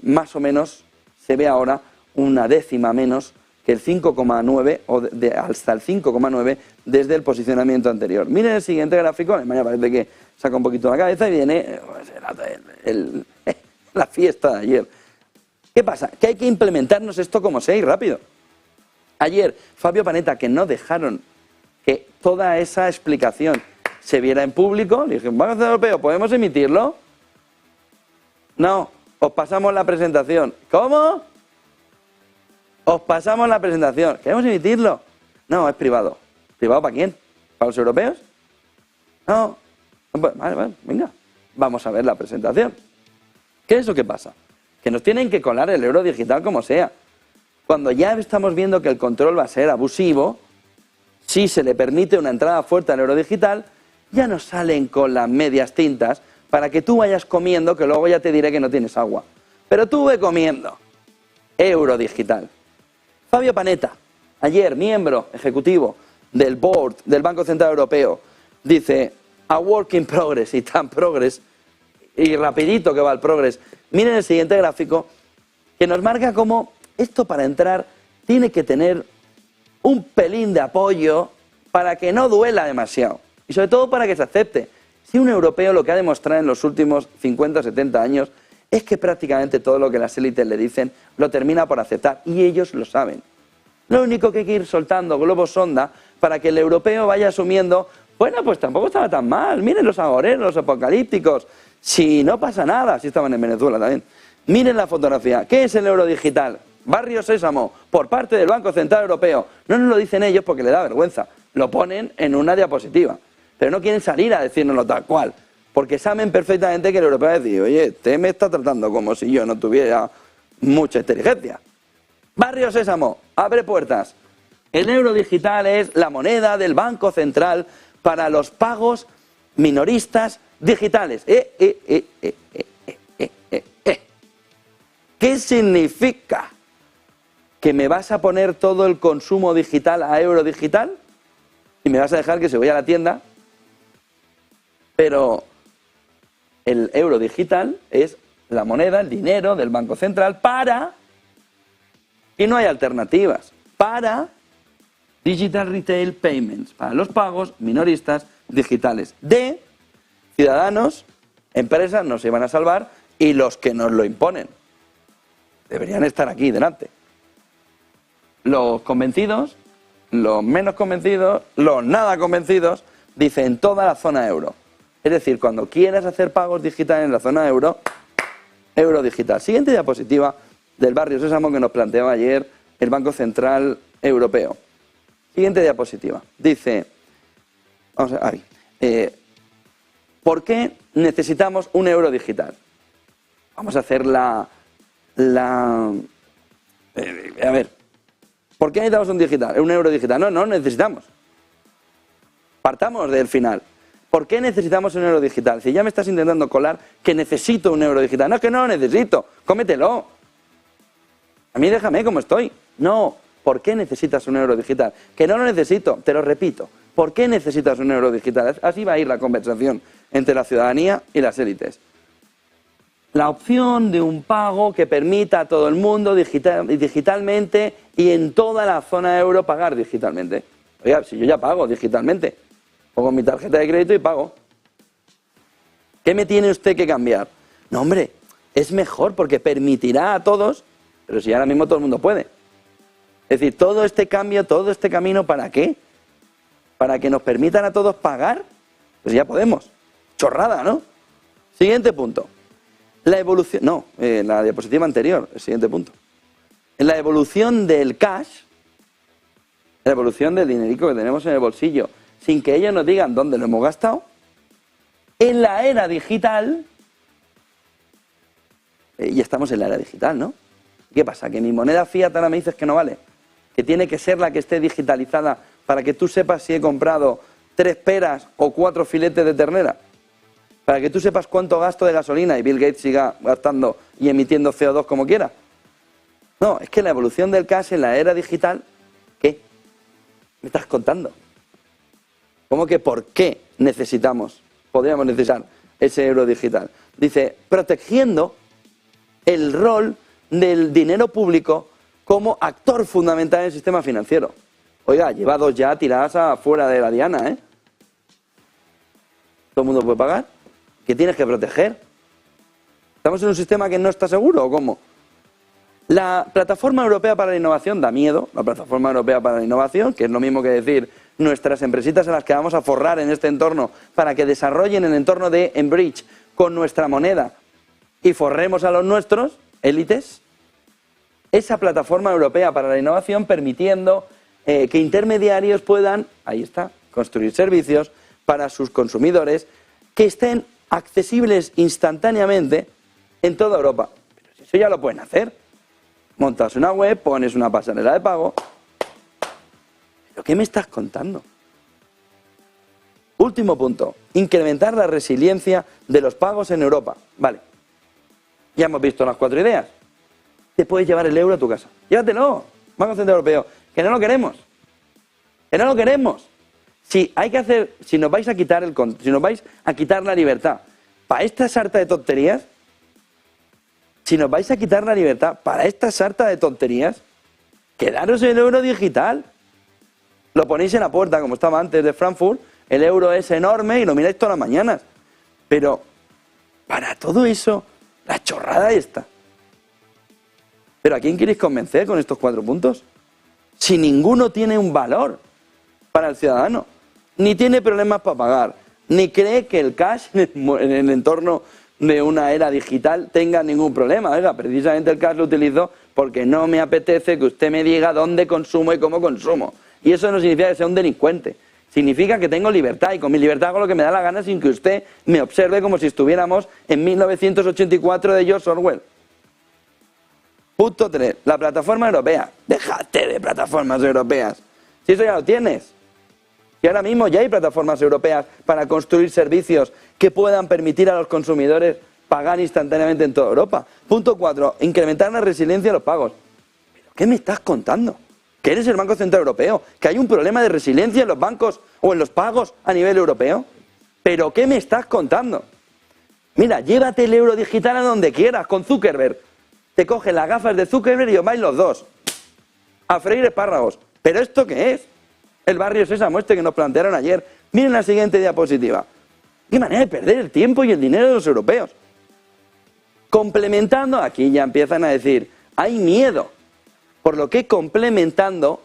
más o menos se ve ahora una décima menos que el 5,9 o hasta el 5,9 desde el posicionamiento anterior. Miren el siguiente gráfico. Alemania parece que saca un poquito la cabeza y viene la fiesta de ayer. ¿Qué pasa? Que hay que implementarnos esto como sea y rápido. Ayer Fabio Panetta, que no dejaron que toda esa explicación se viera en público, le dije, Banco Central Europeo, ¿podemos emitirlo? No, os pasamos la presentación. ¿Cómo? Os pasamos la presentación. ¿Queremos emitirlo? No, es privado. ¿Privado para quién? ¿Para los europeos? No. Vale, venga. Vamos a ver la presentación. ¿Qué es lo que pasa? Que nos tienen que colar el euro digital como sea. Cuando ya estamos viendo que el control va a ser abusivo, si se le permite una entrada fuerte al euro digital, ya nos salen con las medias tintas para que tú vayas comiendo, que luego ya te diré que no tienes agua. Pero tú ve comiendo. Euro digital. Fabio Panetta, ayer miembro ejecutivo del board del Banco Central Europeo, dice, a work in progress, y tan progress, y rapidito que va el progress. Miren el siguiente gráfico, que nos marca cómo esto para entrar tiene que tener un pelín de apoyo para que no duela demasiado. Y sobre todo para que se acepte. Si un europeo lo que ha demostrado en los últimos 50 o 70 años es que prácticamente todo lo que las élites le dicen lo termina por aceptar. Y ellos lo saben. Lo único que hay que ir soltando globos sonda para que el europeo vaya asumiendo, bueno, pues tampoco estaba tan mal. Miren los agoreros, los apocalípticos. Si no pasa nada, si estaban en Venezuela también. Miren la fotografía. ¿Qué es el euro digital? Barrio Sésamo, por parte del Banco Central Europeo. No nos lo dicen ellos porque les da vergüenza. Lo ponen en una diapositiva. Pero no quieren salir a decírnoslo tal cual. Porque saben perfectamente que el europeo va a decir, oye, este me está tratando como si yo no tuviera mucha inteligencia. Barrio Sésamo, abre puertas. El euro digital es la moneda del Banco Central para los pagos minoristas digitales. ¿Qué significa? ¿Que me vas a poner todo el consumo digital a euro digital? ¿Y me vas a dejar que se vaya a la tienda? Pero el euro digital es la moneda, el dinero del Banco Central para, y no hay alternativas, para Digital Retail Payments, para los pagos minoristas digitales de ciudadanos, empresas, no se van a salvar, y los que nos lo imponen. Deberían estar aquí delante. Los convencidos, los menos convencidos, los nada convencidos, dicen toda la zona euro. Es decir, cuando quieras hacer pagos digitales en la zona euro, euro digital. Siguiente diapositiva del Barrio Sésamo que nos planteaba ayer el Banco Central Europeo. Siguiente diapositiva. Dice, vamos a ver, ahí. ¿Por qué necesitamos un euro digital? Vamos a hacer a ver, ¿por qué necesitamos un euro digital? No necesitamos. Partamos del final. ¿Por qué necesitamos un euro digital? Si ya me estás intentando colar que necesito un euro digital. No, es que no lo necesito. Cómetelo. A mí déjame como estoy. No. ¿Por qué necesitas un euro digital? Que no lo necesito. Te lo repito. ¿Por qué necesitas un euro digital? Así va a ir la conversación entre la ciudadanía y las élites. La opción de un pago que permita a todo el mundo digitalmente y en toda la zona euro pagar digitalmente. Oiga, si yo ya pago digitalmente, pongo mi tarjeta de crédito y pago. ¿Qué me tiene usted que cambiar? No, hombre, es mejor porque permitirá a todos, pero si ahora mismo todo el mundo puede. Es decir, todo este cambio, todo este camino, ¿para qué? ¿Para que nos permitan a todos pagar? Pues ya podemos. Chorrada, ¿no? Siguiente punto. La evolución, la diapositiva anterior, el siguiente punto. En la evolución del cash, la evolución del dinerico que tenemos en el bolsillo, sin que ellos nos digan dónde lo hemos gastado, en la era digital, y estamos en la era digital, ¿no? ¿Qué pasa? ¿Que mi moneda fiat ahora me dices que no vale? ¿Que tiene que ser la que esté digitalizada para que tú sepas si he comprado 3 peras o 4 filetes de ternera? para que tú sepas cuánto gasto de gasolina y Bill Gates siga gastando y emitiendo CO2 como quiera. No, es que la evolución del cash en la era digital, ¿qué? ¿Me estás contando? ¿Cómo que por qué podríamos necesitar ese euro digital? Dice, protegiendo el rol del dinero público como actor fundamental en el sistema financiero. Oiga, lleva 2 ya tiradas afuera de la diana, ¿eh? ¿Todo el mundo puede pagar? ¿Qué tienes que proteger? ¿Estamos en un sistema que no está seguro o cómo? La Plataforma Europea para la Innovación da miedo, la Plataforma Europea para la Innovación, que es lo mismo que decir nuestras empresitas a las que vamos a forrar en este entorno para que desarrollen el entorno de Enbridge con nuestra moneda y forremos a los nuestros, élites. Esa Plataforma Europea para la Innovación permitiendo que intermediarios puedan, ahí está, construir servicios para sus consumidores que estén accesibles instantáneamente en toda Europa. Pero si eso ya lo pueden hacer. Montas una web, pones una pasarela de pago. ¿Pero qué me estás contando? Último punto, incrementar la resiliencia de los pagos en Europa. Vale, ya hemos visto las 4 ideas. Te puedes llevar el euro a tu casa. Llévatelo, Banco Central Europeo, que no lo queremos. Que no lo queremos. Si nos vais a quitar la libertad para esta sarta de tonterías, quedaros el euro digital. Lo ponéis en la puerta, como estaba antes de Frankfurt, el euro es enorme y lo miráis todas las mañanas. Pero, para todo eso, la chorrada esta. ¿Pero a quién queréis convencer con estos 4 puntos? Si ninguno tiene un valor para el ciudadano, ni tiene problemas para pagar, ni cree que el cash en el entorno de una era digital tenga ningún problema. Oiga, precisamente el cash lo utilizo porque no me apetece que usted me diga dónde consumo y cómo consumo. Y eso no significa que sea un delincuente. Significa que tengo libertad y con mi libertad hago lo que me da la gana sin que usted me observe como si estuviéramos en 1984 de George Orwell. Punto 3. La plataforma europea. Déjate de plataformas europeas. Si eso ya lo tienes. Y ahora mismo ya hay plataformas europeas para construir servicios que puedan permitir a los consumidores pagar instantáneamente en toda Europa. Punto 4. Incrementar la resiliencia de los pagos. ¿Pero qué me estás contando? ¿Que eres el Banco Central Europeo? ¿Que hay un problema de resiliencia en los bancos o en los pagos a nivel europeo? ¿Pero qué me estás contando? Mira, llévate el euro digital a donde quieras, con Zuckerberg. Te coges las gafas de Zuckerberg y os vais los dos a freír espárragos. ¿Pero esto qué es? El barrio Sésamo este que nos plantearon ayer. Miren la siguiente diapositiva. Qué manera de perder el tiempo y el dinero de los europeos. Complementando, aquí ya empiezan a decir, hay miedo. Por lo que complementando,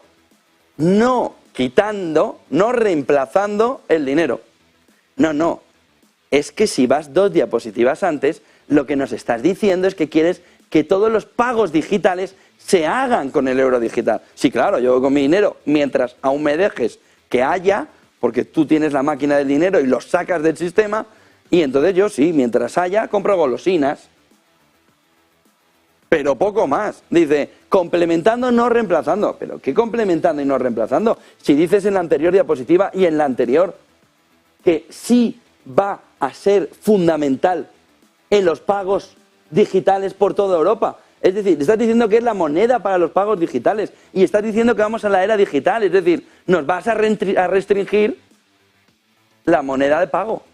no quitando, no reemplazando el dinero. No. Es que si vas 2 diapositivas antes, lo que nos estás diciendo es que quieres que todos los pagos digitales se hagan con el euro digital. Sí, claro, yo con mi dinero, mientras aún me dejes que haya, porque tú tienes la máquina del dinero y lo sacas del sistema, y entonces yo sí, mientras haya, compro golosinas. Pero poco más. Dice, complementando, no reemplazando. ¿Pero qué complementando y no reemplazando? Si dices en la anterior diapositiva y en la anterior que sí va a ser fundamental en los pagos digitales por toda Europa. Es decir, estás diciendo que es la moneda para los pagos digitales y estás diciendo que vamos a la era digital. Es decir, nos vas a restringir la moneda de pago.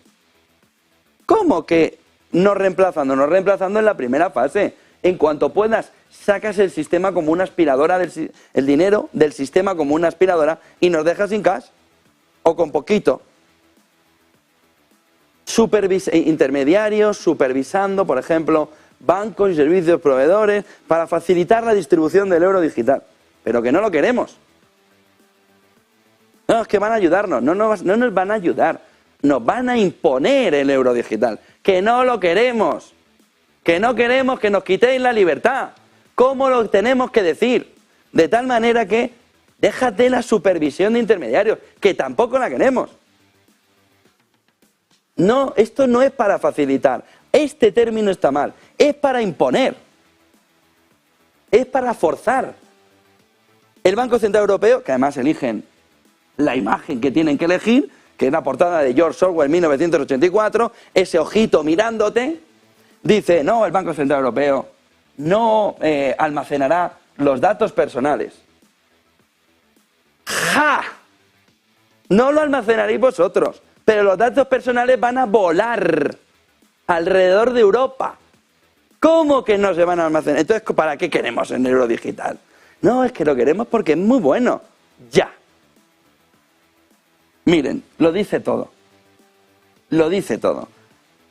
¿Cómo que no reemplazando? No reemplazando en la primera fase. En cuanto puedas, sacas el sistema como una aspiradora, el dinero del sistema como una aspiradora y nos dejas sin cash o con poquito. Intermediarios supervisando, por ejemplo, bancos y servicios proveedores para facilitar la distribución del euro digital. Pero que no lo queremos. No, es que van a ayudarnos. No nos van a ayudar. Nos van a imponer el euro digital. Que no lo queremos. Que no queremos que nos quitéis la libertad. ¿Cómo lo tenemos que decir? De tal manera que déjate la supervisión de intermediarios, que tampoco la queremos. No, esto no es para facilitar. Este término está mal. Es para imponer. Es para forzar. El Banco Central Europeo, que además eligen la imagen que tienen que elegir, que es la portada de George Orwell 1984, ese ojito mirándote, dice, no, el Banco Central Europeo no almacenará los datos personales. ¡Ja! No lo almacenaréis vosotros, pero los datos personales van a volar alrededor de Europa. ¿Cómo que no se van a almacenar? Entonces, ¿para qué queremos el euro digital? No, es que lo queremos porque es muy bueno. Ya. Miren, lo dice todo. Lo dice todo.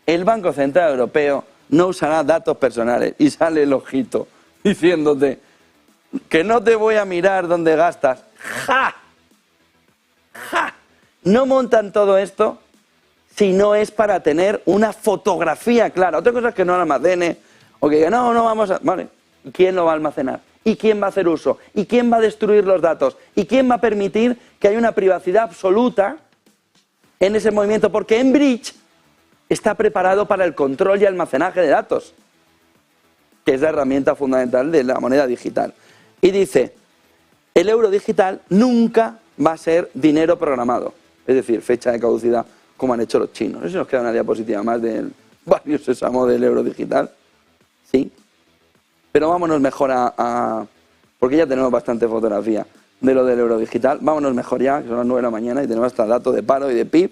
El Banco Central Europeo no usará datos personales. Y sale el ojito diciéndote que no te voy a mirar dónde gastas. ¡Ja! ¡Ja! No montan todo esto si no es para tener una fotografía clara. Otra cosa es que no lo almacene o que diga, no vamos a... Vale, ¿quién lo va a almacenar? ¿Y quién va a hacer uso? ¿Y quién va a destruir los datos? ¿Y quién va a permitir que haya una privacidad absoluta en ese movimiento? Porque Enbridge está preparado para el control y almacenaje de datos, que es la herramienta fundamental de la moneda digital. Y dice, el euro digital nunca va a ser dinero programado, es decir, fecha de caducidad, como han hecho los chinos. No sé si nos queda una diapositiva más del barrio sésamo del euro digital. Sí. Pero vámonos mejor porque ya tenemos bastante fotografía de lo del euro digital. Vámonos mejor ya, que son las 9 de la mañana y tenemos hasta datos de paro y de PIB.